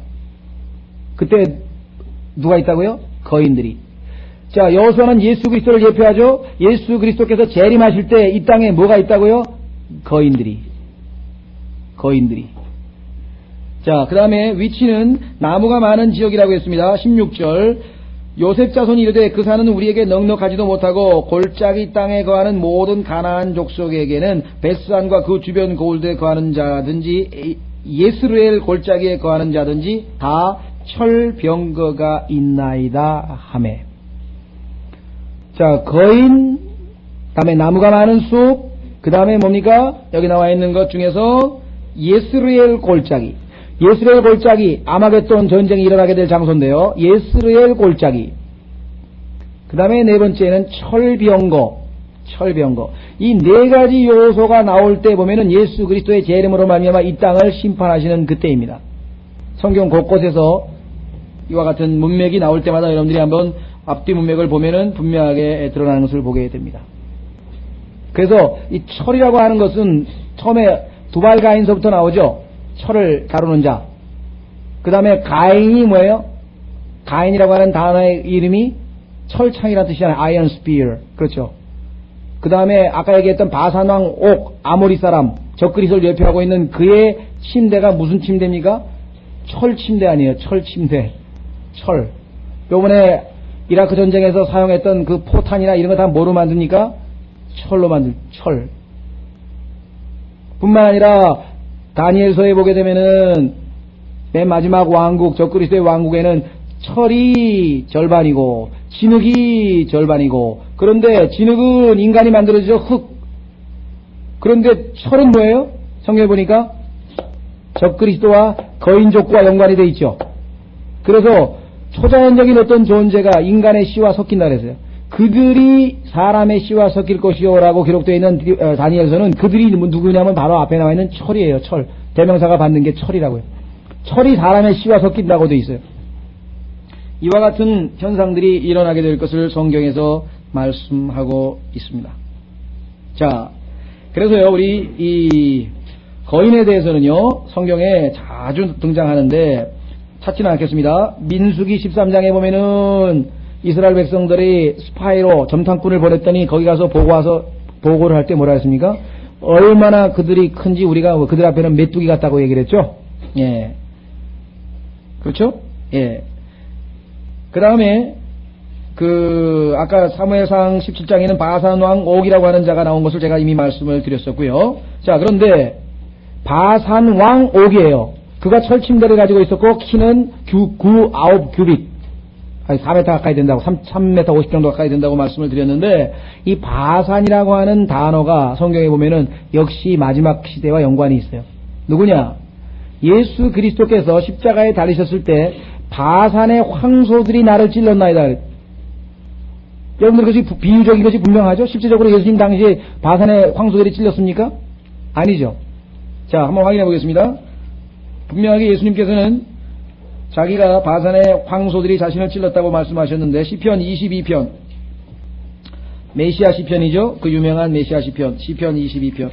그때 누가 있다고요? 거인들이. 자, 여호수아는 예수 그리스도를 예표하죠. 예수 그리스도께서 재림하실 때 이 땅에 뭐가 있다고요? 거인들이. 자, 그 다음에 위치는 나무가 많은 지역이라고 했습니다. 16절. 요셉 자손이 이르되 그 산은 우리에게 넉넉하지도 못하고 골짜기 땅에 거하는 모든 가나안 족속에게는 베스안과 그 주변 고을들에 거하는 자든지 예스르엘 골짜기에 거하는 자든지 다 철병거가 있나이다 하매. 자, 거인, 다음에 나무가 많은 숲, 그 다음에 뭡니까? 여기 나와 있는 것 중에서 예스르엘 골짜기. 예스르엘 골짜기, 아마겟돈 전쟁이 일어나게 될 장소인데요. 예스르엘 골짜기. 그 다음에 네 번째는 철병거. 이 네 가지 요소가 나올 때 보면은 예수 그리스도의 재림으로 말미암아 이 땅을 심판하시는 그때입니다. 성경 곳곳에서 이와 같은 문맥이 나올 때마다 여러분들이 한번 앞뒤 문맥을 보면은 분명하게 드러나는 것을 보게 됩니다. 그래서 이 철이라고 하는 것은 처음에 두발가인서부터 나오죠. 철을 다루는 자. 그 다음에 가인이 뭐예요? 가인이라고 하는 단어의 이름이 철창이라는 뜻이잖아요. Iron Spear. 그렇죠. 그 다음에 아까 얘기했던 바산왕 옥, 아모리 사람, 적그리스도를 예표하고 있는 그의 침대가 무슨 침대입니까? 철 침대 아니에요. 철 침대. 철. 요번에 이라크 전쟁에서 사용했던 그 포탄이나 이런 거 다 뭐로 만듭니까? 철로 철. 뿐만 아니라 다니엘서에 보게 되면은 맨 마지막 왕국, 적그리스도의 왕국에는 철이 절반이고 진흙이 절반이고, 그런데 진흙은 인간이 만들어져 흙. 그런데 철은 뭐예요? 성경에 보니까 적그리스도와 거인족과 연관이 되어 있죠. 그래서 초자연적인 어떤 존재가 인간의 씨와 섞인다 그랬어요. 그들이 사람의 씨와 섞일 것이요라고 기록되어 있는 다니엘서는 그들이 누구냐면 바로 앞에 나와 있는 철이에요. 철. 대명사가 받는 게 철이라고요. 철이 사람의 씨와 섞인다고 되어 있어요. 이와 같은 현상들이 일어나게 될 것을 성경에서 말씀하고 있습니다. 자, 그래서요, 우리 이 거인에 대해서는요, 성경에 자주 등장하는데 찾지는 않겠습니다. 민수기 13장에 보면은 이스라엘 백성들이 스파이로 점탕꾼을 보냈더니 거기 가서 보고를 할 때 뭐라 했습니까? 얼마나 그들이 큰지 우리가 그들 앞에는 메뚜기 같다고 얘기를 했죠. 예. 그렇죠? 예. 그 다음에 아까 사무엘상 17장에는 바산 왕 옥이라고 하는 자가 나온 것을 제가 이미 말씀을 드렸었고요. 자, 그런데 바산 왕 옥이에요. 그가 철침대를 가지고 있었고 키는 9 규빗, 4m 가까이 된다고, 3m 50 정도 가까이 된다고 말씀을 드렸는데, 이 바산이라고 하는 단어가 성경에 보면은 역시 마지막 시대와 연관이 있어요. 누구냐? 예수 그리스도께서 십자가에 달리셨을 때 바산의 황소들이 나를 찔렀나이다. 여러분들 그것이 비유적인 것이 분명하죠? 실제적으로 예수님 당시에 바산의 황소들이 찔렸습니까? 아니죠. 자, 한번 확인해 보겠습니다. 분명하게 예수님께서는 자기가 바산의 황소들이 자신을 찔렀다고 말씀하셨는데, 시편 22편, 메시아 시편이죠. 그 유명한 메시아 시편, 시편 22편.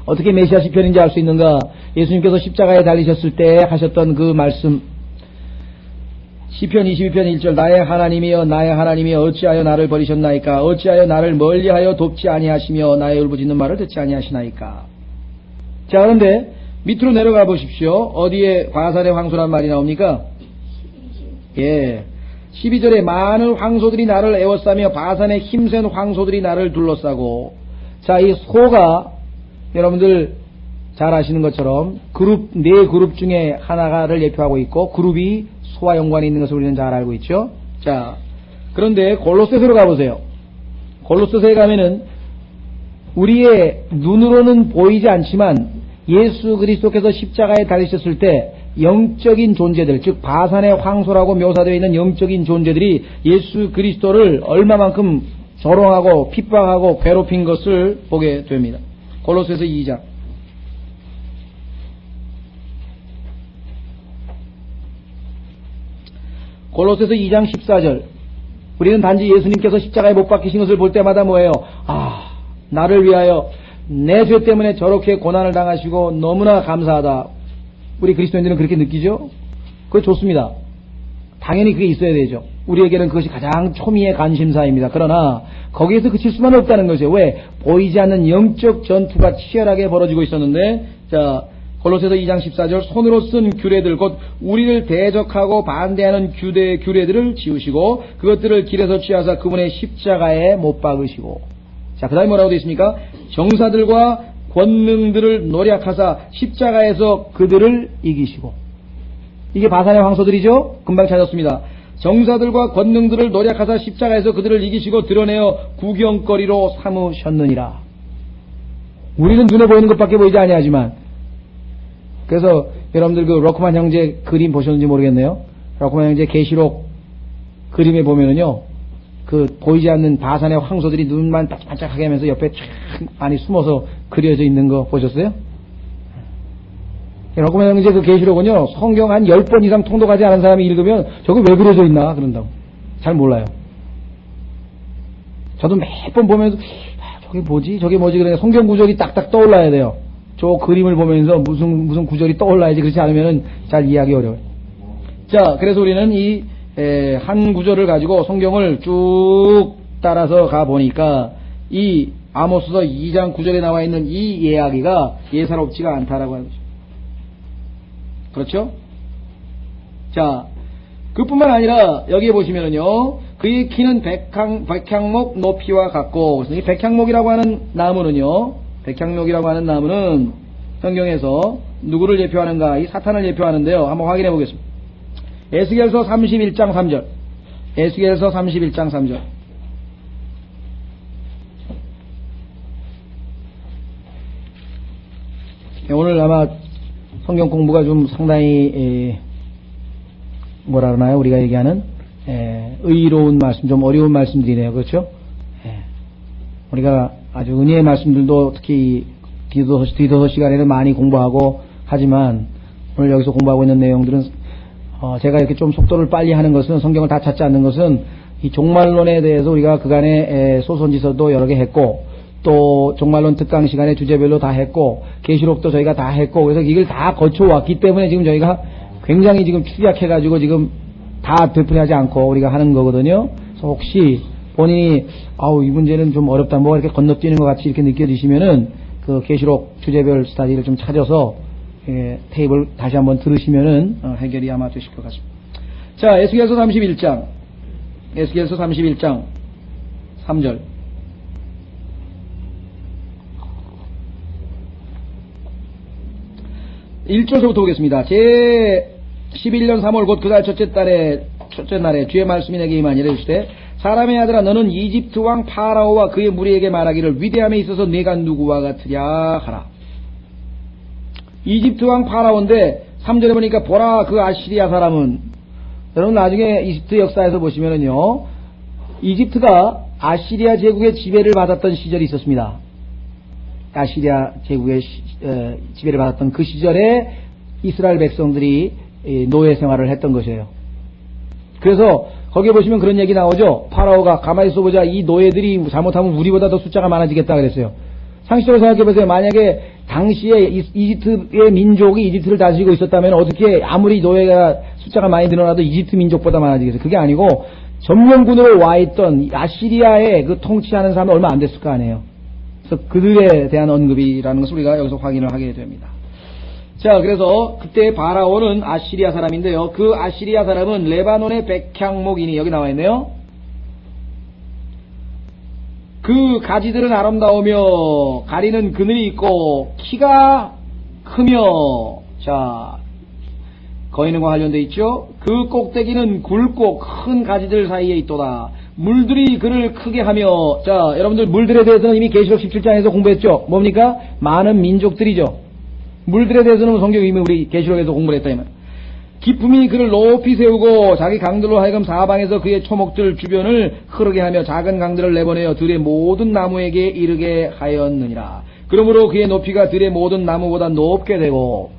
어떻게 메시아 시편인지 알 수 있는가? 예수님께서 십자가에 달리셨을 때 하셨던 그 말씀, 시편 22편 1절, 나의 하나님이여 나의 하나님이여 어찌하여 나를 버리셨나이까? 어찌하여 나를 멀리하여 돕지 아니하시며 나의 울부짖는 말을 듣지 아니하시나이까? 자, 그런데 밑으로 내려가 보십시오. 어디에 바산의 황소란 말이 나옵니까? 예, 12절에 많은 황소들이 나를 에워싸며 바산의 힘센 황소들이 나를 둘러싸고. 자, 이 소가 여러분들 잘 아시는 것처럼 네 그룹 중에 하나를 예표하고 있고, 그룹이 소와 연관이 있는 것을 우리는 잘 알고 있죠. 자, 그런데 골로새서로 가보세요. 골로새서에 가면은 우리의 눈으로는 보이지 않지만 예수 그리스도께서 십자가에 달리셨을 때 영적인 존재들, 즉 바산의 황소라고 묘사되어 있는 영적인 존재들이 예수 그리스도를 얼마만큼 조롱하고 핍박하고 괴롭힌 것을 보게 됩니다. 골로새서 2장. 골로새서 2장 14절. 우리는 단지 예수님께서 십자가에 못 박히신 것을 볼 때마다 뭐예요? 아, 나를 위하여 내 죄 때문에 저렇게 고난을 당하시고 너무나 감사하다. 우리 그리스도인들은 그렇게 느끼죠? 그거 좋습니다. 당연히 그게 있어야 되죠. 우리에게는 그것이 가장 초미의 관심사입니다. 그러나 거기에서 그칠 수만 없다는 거죠. 왜? 보이지 않는 영적 전투가 치열하게 벌어지고 있었는데, 자, 골로새서 2장 14절, 손으로 쓴 규례들, 곧 우리를 대적하고 반대하는 규례들을 지우시고 그것들을 길에서 취하사 그분의 십자가에 못 박으시고. 자, 그 다음에 뭐라고 되어 있습니까? 정사들과 권능들을 노략하사 십자가에서 그들을 이기시고. 이게 바산의 황소들이죠? 금방 찾았습니다. 정사들과 권능들을 노략하사 십자가에서 그들을 이기시고 드러내어 구경거리로 삼으셨느니라. 우리는 눈에 보이는 것밖에 보이지 아니하지만, 그래서 여러분들 그 러크만 형제 그림 보셨는지 모르겠네요. 러크만 형제 계시록 그림에 보면은요, 그 보이지 않는 바산의 황소들이 눈만 반짝반짝하게 하면서 옆에 쫙 많이 숨어서 그려져 있는 거 보셨어요? 러크만 형제 그 계시록은요, 성경 한 10번 이상 통독하지 않은 사람이 읽으면 저거 왜 그려져 있나 그런다고. 잘 몰라요. 저도 몇 번 보면서 저게 뭐지 그러냐, 성경 구절이 딱딱 떠올라야 돼요. 저 그림을 보면서 무슨 구절이 떠올라야지. 그렇지 않으면 잘 이해하기 어려워요. 자, 그래서 우리는 이 한 구절을 가지고 성경을 쭉 따라서 가보니까 이 아모스서 2장 9절에 나와 있는 이 이야기가 예사롭지가 않다라고 하는 거죠. 그렇죠? 자, 그뿐만 아니라 여기에 보시면은요, 그의 키는 백향목 높이와 같고, 그래서 이 백향목이라고 하는 나무는요, 백향목이라고 하는 나무는 성경에서 누구를 예표하는가? 이 사탄을 예표하는데요. 한번 확인해 보겠습니다. 에스겔서 31장 3절. 에스겔서 31장 3절. 오늘 아마 성경 공부가 좀 상당히 뭐라 그러나요? 우리가 얘기하는 의로운 말씀, 좀 어려운 말씀들이네요. 그렇죠? 우리가 아주 은혜의 말씀들도 특히 디도서 시간에는 많이 공부하고 하지만 오늘 여기서 공부하고 있는 내용들은 제가 이렇게 좀 속도를 빨리 하는 것은 성경을 다 찾지 않는 것은 이 종말론에 대해서 우리가 그간에 소선지서도 여러 개 했고 또 종말론 특강 시간에 주제별로 다 했고 계시록도 저희가 다 했고 그래서 이걸 다 거쳐왔기 때문에 지금 저희가 굉장히 지금 축약해가지고 지금 다 되풀이하지 않고 우리가 하는 거거든요. 그래서 혹시 본인이 이 문제는 좀 어렵다 뭐가 이렇게 건너뛰는 것 같이 이렇게 느껴지시면은 그 계시록 주제별 스타디를 좀 찾아서 테이블 다시 한번 들으시면은 해결이 아마 되실 것 같습니다. 자, 에스겔서 31장 3절. (1절서부터) 보겠습니다. 제 11년 3월 곧 그달 첫째 날에 주의 말씀이 내게 임하니라. 이르시되 사람의 아들아 너는 이집트 왕 파라오와 그의 무리에게 말하기를 위대함에 있어서 네가 누구와 같으랴 하라. 이집트 왕 파라오인데 3절에 보니까 보라 그 아시리아 사람은, 여러분 나중에 이집트 역사에서 보시면은요 이집트가 아시리아 제국의 지배를 받았던 시절이 있었습니다. 아시리아 제국의 지배를 받았던 그 시절에 이스라엘 백성들이 노예 생활을 했던 것이에요. 그래서 거기에 보시면 그런 얘기 나오죠. 파라오가 가만히 있어보자, 이 노예들이 잘못하면 우리보다 더 숫자가 많아지겠다 그랬어요. 상식적으로 생각해보세요. 만약에 당시에 이집트의 민족이 이집트를 다스리고 있었다면 어떻게 아무리 노예가 숫자가 많이 늘어나도 이집트 민족보다 많아지겠어요. 그게 아니고 점령군으로 와있던 아시리아의 그 통치하는 사람이 얼마 안 됐을 거 아니에요. 그래서 그들에 대한 언급이라는 것을 우리가 여기서 확인을 하게 됩니다. 자, 그래서 그때 바라오는 아시리아 사람인데요. 그 아시리아 사람은 레바논의 백향목이니, 여기 나와 있네요. 그 가지들은 아름다우며 가리는 그늘이 있고 키가 크며, 자, 거인과 관련되어 있죠. 그 꼭대기는 굵고 큰 가지들 사이에 있도다. 물들이 그를 크게 하며, 자, 여러분들 물들에 대해서는 이미 계시록 17장에서 공부했죠. 뭡니까? 많은 민족들이죠. 물들에 대해서는 성경이 이미 우리 계시록에서 공부를 했다 이 말. 기품이 그를 높이 세우고 자기 강들로 하여금 사방에서 그의 초목들 주변을 흐르게 하며 작은 강들을 내보내어 들의 모든 나무에게 이르게 하였느니라. 그러므로 그의 높이가 들의 모든 나무보다 높게 되고,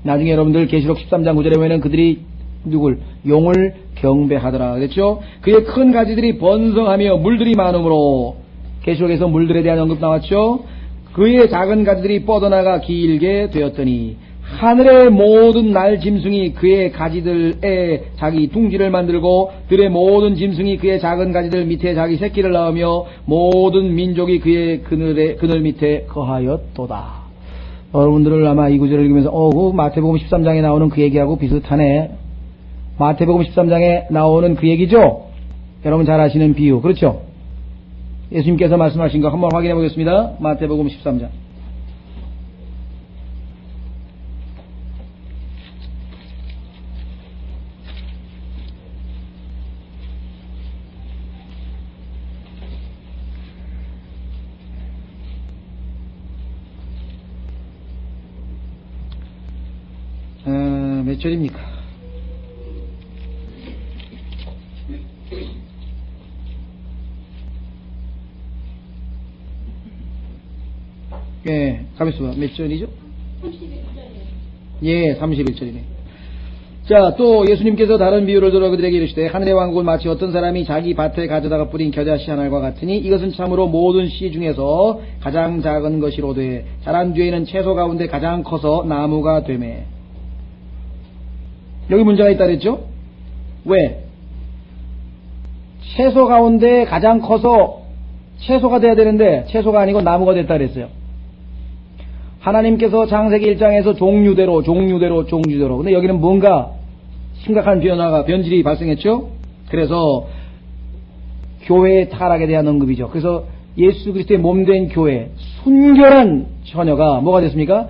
나중에 여러분들 계시록 13장 9절에 보면 그들이 누굴? 용을 경배하더라 그랬죠. 그의 큰 가지들이 번성하며 물들이 많으므로, 계시록에서 물들에 대한 언급 나왔죠. 그의 작은 가지들이 뻗어나가 길게 되었더니 하늘의 모든 날 짐승이 그의 가지들에 자기 둥지를 만들고 들의 모든 짐승이 그의 작은 가지들 밑에 자기 새끼를 낳으며 모든 민족이 그의 그늘 밑에 거하였도다. 여러분들을 아마 이 구절을 읽으면서 그 마태복음 13장에 나오는 그 얘기하고 비슷하네. 마태복음 13장에 나오는 그 얘기죠. 여러분 잘 아시는 비유, 그렇죠? 예수님께서 말씀하신 거 한번 확인해 보겠습니다. 마태복음 13장. 몇 절입니까? 예, 가만있어 봐. 몇 절이죠? 31절이요. 예, 31절이네. 자, 또 예수님께서 다른 비유를 들어 그들에게 이르시되 하늘의 왕국은 마치 어떤 사람이 자기 밭에 가져다가 뿌린 겨자씨 하나과 같으니 이것은 참으로 모든 씨 중에서 가장 작은 것이로되 자란 뒤에는 채소 가운데 가장 커서 나무가 되매. 여기 문제가 있다 그랬죠? 왜? 채소 가운데 가장 커서 채소가 돼야 되는데 채소가 아니고 나무가 됐다 그랬어요. 하나님께서 창세기 1장에서 종류대로. 근데 여기는 뭔가 심각한 변질이 발생했죠? 그래서 교회의 타락에 대한 언급이죠. 그래서 예수 그리스도의 몸된 교회, 순결한 처녀가 뭐가 됐습니까?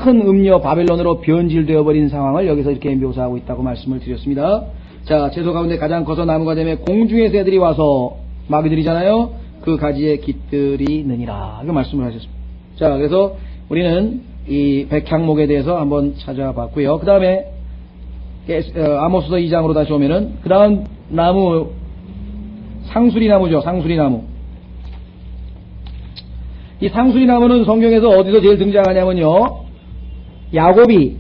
큰 음녀 바벨론으로 변질되어 버린 상황을 여기서 이렇게 묘사하고 있다고 말씀을 드렸습니다. 자, 채소 가운데 가장 커서 나무가 되며 공중의 새들이 와서 마귀들이잖아요. 그 가지에 깃들이 느니라. 그 말씀을 하셨습니다. 자, 그래서 우리는 이 백향목에 대해서 한번 찾아봤고요. 그 다음에 아모스서 2장으로 다시 오면은 그 다음 나무 상수리나무죠. 상수리나무. 이 상수리나무는 성경에서 어디서 제일 등장하냐면요, 야곱이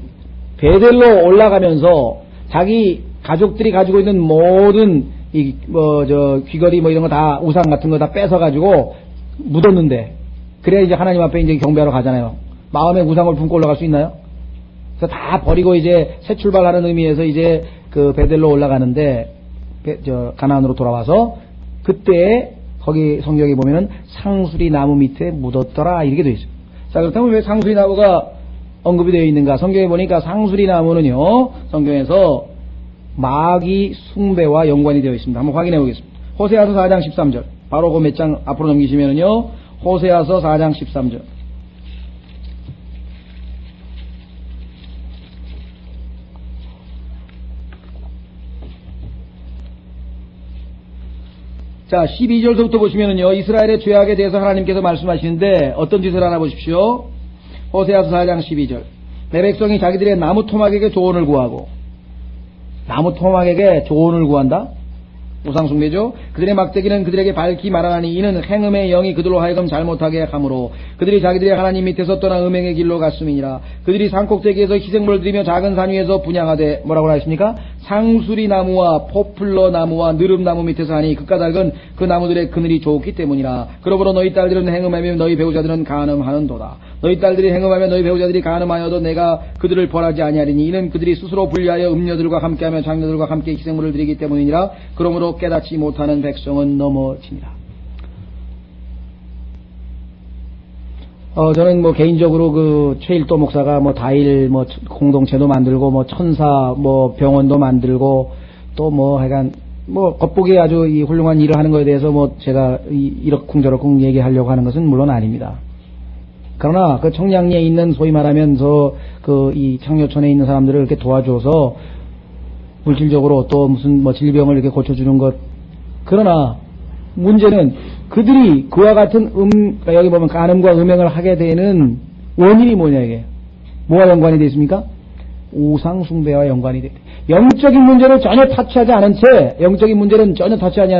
베델로 올라가면서 자기 가족들이 가지고 있는 모든 귀걸이 이런 거 다 우상 같은 거 다 뺏어가지고 묻었는데, 그래야 이제 하나님 앞에 이제 경배하러 가잖아요. 마음에 우상을 품고 올라갈 수 있나요? 그래서 다 버리고 이제 새 출발하는 의미에서 이제 그 베델로 올라가는데, 가나안으로 돌아와서 그때 거기 성경에 보면은 상수리 나무 밑에 묻었더라 이렇게 되어 있어요. 자, 그렇다면 왜 상수리 나무가 언급이 되어 있는가? 성경에 보니까 상수리 나무는요, 성경에서 마귀 숭배와 연관이 되어 있습니다. 한번 확인해 보겠습니다. 호세아서 4장 13절. 바로 그 몇 장 앞으로 넘기시면은요, 호세아서 4장 13절. 자, 12절서부터 보시면은요, 이스라엘의 죄악에 대해서 하나님께서 말씀하시는데 어떤 짓을 하나 보십시오. 호세아서 4장 12절. 내 백성이 자기들의 나무 토막에게 조언을 구하고, 나무 토막에게 조언을 구한다? 우상숭배죠. 그들의 막대기는 그들에게 밝히 말하나니 이는 행음의 영이 그들로 하여금 잘못하게 하므로 그들이 자기들의 하나님 밑에서 떠나 음행의 길로 갔음이니라. 그들이 산꼭대기에서 희생물을 드리며 작은 산 위에서 분향하되, 뭐라고 하십니까? 상수리 나무와 포플러 나무와 느릅나무 밑에서 하니 그 까닭은 그 나무들의 그늘이 좋기 때문이라. 그러므로 너희 딸들은 행음하며 너희 배우자들은 간음하는도다. 너희 딸들이 행음하며 너희 배우자들이 간음하여도 내가 그들을 벌하지 아니하리니 이는 그들이 스스로 분리하여 음녀들과 함께하며 장녀들과 함께 희생물을 드리기 때문이니라. 그러므로 깨닫지 못하는 백성은 넘어지니라. 저는 개인적으로 그 최일도 목사가 다일 공동체도 만들고 천사 병원도 만들고 또 하여간 겉보기에 아주 이 훌륭한 일을 하는 것에 대해서 제가 이러쿵저러쿵 얘기하려고 하는 것은 물론 아닙니다. 그러나 그 청량리에 있는 소위 말하면 이 창녀촌에 있는 사람들을 이렇게 도와줘서 물질적으로 또 무슨 질병을 이렇게 고쳐주는 것. 그러나 문제는 그들이 그와 같은 여기 보면 간음과 음행을 하게 되는 원인이 뭐냐, 이게. 뭐와 연관이 되어 있습니까? 우상숭배와 연관이 되어 있습니다. 영적인 문제는 전혀 타치하지 않은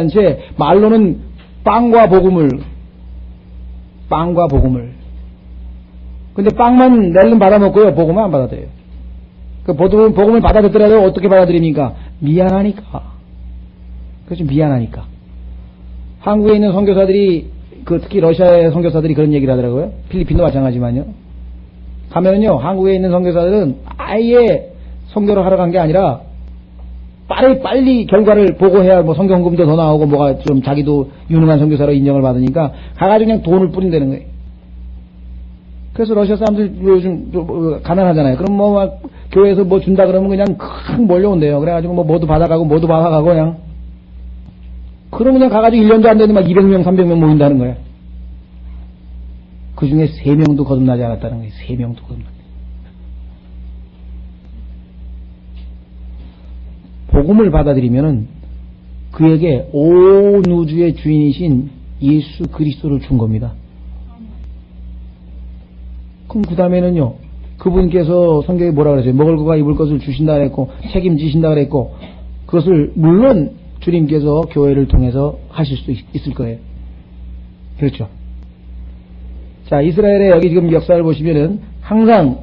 채, 말로는 빵과 복음을. 근데 빵만 낼름 받아먹고요, 복음은 안 받아들여요. 그 복음을 받아들더라도 어떻게 받아들입니까? 미안하니까. 그렇죠, 미안하니까. 한국에 있는 선교사들이, 특히 러시아의 선교사들이 그런 얘기를 하더라고요. 필리핀도 마찬가지만요. 가면은요, 한국에 있는 선교사들은 아예 선교를 하러 간 게 아니라, 빨리 결과를 보고해야 선교헌금도 더 나오고 뭐가 좀 자기도 유능한 선교사로 인정을 받으니까, 가가지고 그냥 돈을 뿌린다는 거예요. 그래서 러시아 사람들 요즘 가난하잖아요. 그럼 교회에서 준다 그러면 그냥 큰 몰려온대요. 그래가지고 모두 받아가고 그냥. 그럼 그냥 가가지고 1년도 안 되는데 200명, 300명 모인다는 거예요. 그 중에 3명도 거듭나지 않았다는 거예요. 3명도 거듭나지. 복음을 받아들이면은 그에게 온 우주의 주인이신 예수 그리스도를 준 겁니다. 그럼 그 다음에는요, 그분께서 성경에 뭐라 그랬어요? 먹을 것과 입을 것을 주신다 그랬고, 책임지신다 그랬고, 그것을 물론 주님께서 교회를 통해서 하실 수 있을 거예요. 그렇죠. 자, 이스라엘의 여기 지금 역사를 보시면은 항상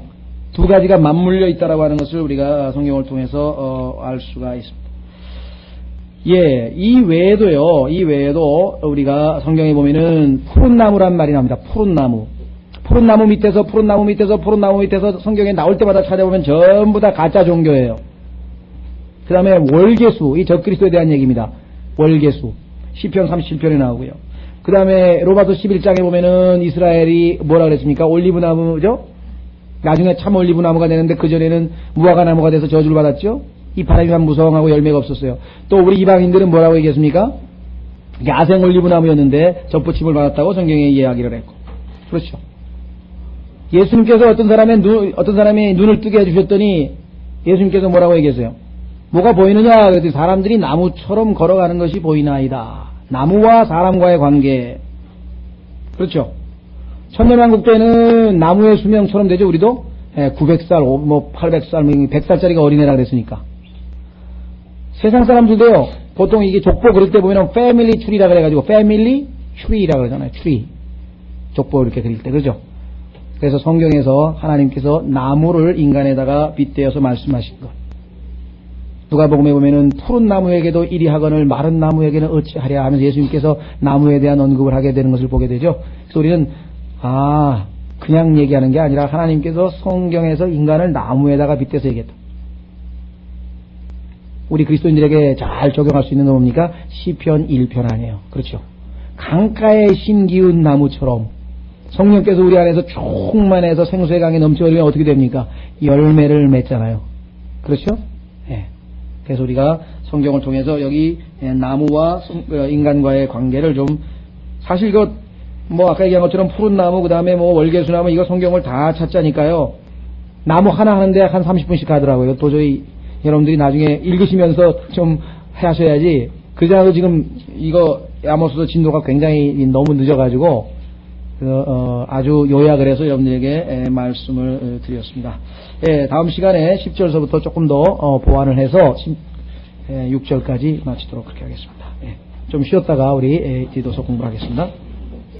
두 가지가 맞물려 있다라고 하는 것을 우리가 성경을 통해서 알 수가 있습니다. 예, 이 외에도 우리가 성경에 보면은 푸른 나무란 말이 나옵니다. 푸른 나무 밑에서 성경에 나올 때마다 찾아보면 전부 다 가짜 종교예요. 그 다음에 월계수, 이 적그리스도에 대한 얘기입니다. 월계수. 시편 37편에 나오고요. 그 다음에 로마서 11장에 보면은 이스라엘이 뭐라 그랬습니까? 올리브나무죠? 나중에 참 올리브나무가 되는데 그전에는 무화과 나무가 돼서 저주를 받았죠? 이 바람이만 무성하고 열매가 없었어요. 또 우리 이방인들은 뭐라고 얘기했습니까? 야생 올리브나무였는데 접붙임을 받았다고 성경에 이야기를 했고. 그렇죠. 예수님께서 어떤 사람이 눈을 뜨게 해주셨더니 예수님께서 뭐라고 얘기했어요? 뭐가 보이느냐? 그랬더니 사람들이 나무처럼 걸어가는 것이 보이나이다. 나무와 사람과의 관계. 그렇죠. 천년왕국 때는 나무의 수명처럼 되죠, 우리도? 900살, 800살, 100살짜리가 어린애라 그랬으니까. 세상 사람들도요, 보통 이게 족보 그릴 때 보면 패밀리 트리라 그래가지고, 패밀리 트리라 그러잖아요, 트리. 족보 이렇게 그릴 때, 그죠? 그래서 성경에서 하나님께서 나무를 인간에다가 빗대어서 말씀하신 것. 누가복음에 보면은 푸른 나무에게도 이리 하거늘 마른 나무에게는 어찌하랴 하면서 예수님께서 나무에 대한 언급을 하게 되는 것을 보게 되죠. 그래서 우리는 그냥 얘기하는 게 아니라 하나님께서 성경에서 인간을 나무에다가 빗대서 얘기했다. 우리 그리스도인들에게 잘 적용할 수 있는 건 뭡니까? 시편 1편 아니에요. 그렇죠. 강가에 심기운 나무처럼 성령께서 우리 안에서 충만해서 생수의 강이 넘쳐흐르면 어떻게 됩니까? 열매를 맺잖아요. 그렇죠? 예. 그래서 우리가 성경을 통해서 여기 나무와 인간과의 관계를 좀, 사실 이거 아까 얘기한 것처럼 푸른 나무, 그 다음에 월계수나무, 이거 성경을 다 찾자니까요. 나무 하나 하는데 한 30분씩 하더라고요. 도저히 여러분들이 나중에 읽으시면서 좀 하셔야지. 그러지 않아도 지금 이거 아모스서 진도가 굉장히 너무 늦어가지고 아주 요약을 해서 여러분들에게 말씀을 드렸습니다. 다음 시간에 10절서부터 조금 더 보완을 해서 6절까지 마치도록 그렇게 하겠습니다. 좀 쉬었다가 우리 디도서 공부하겠습니다.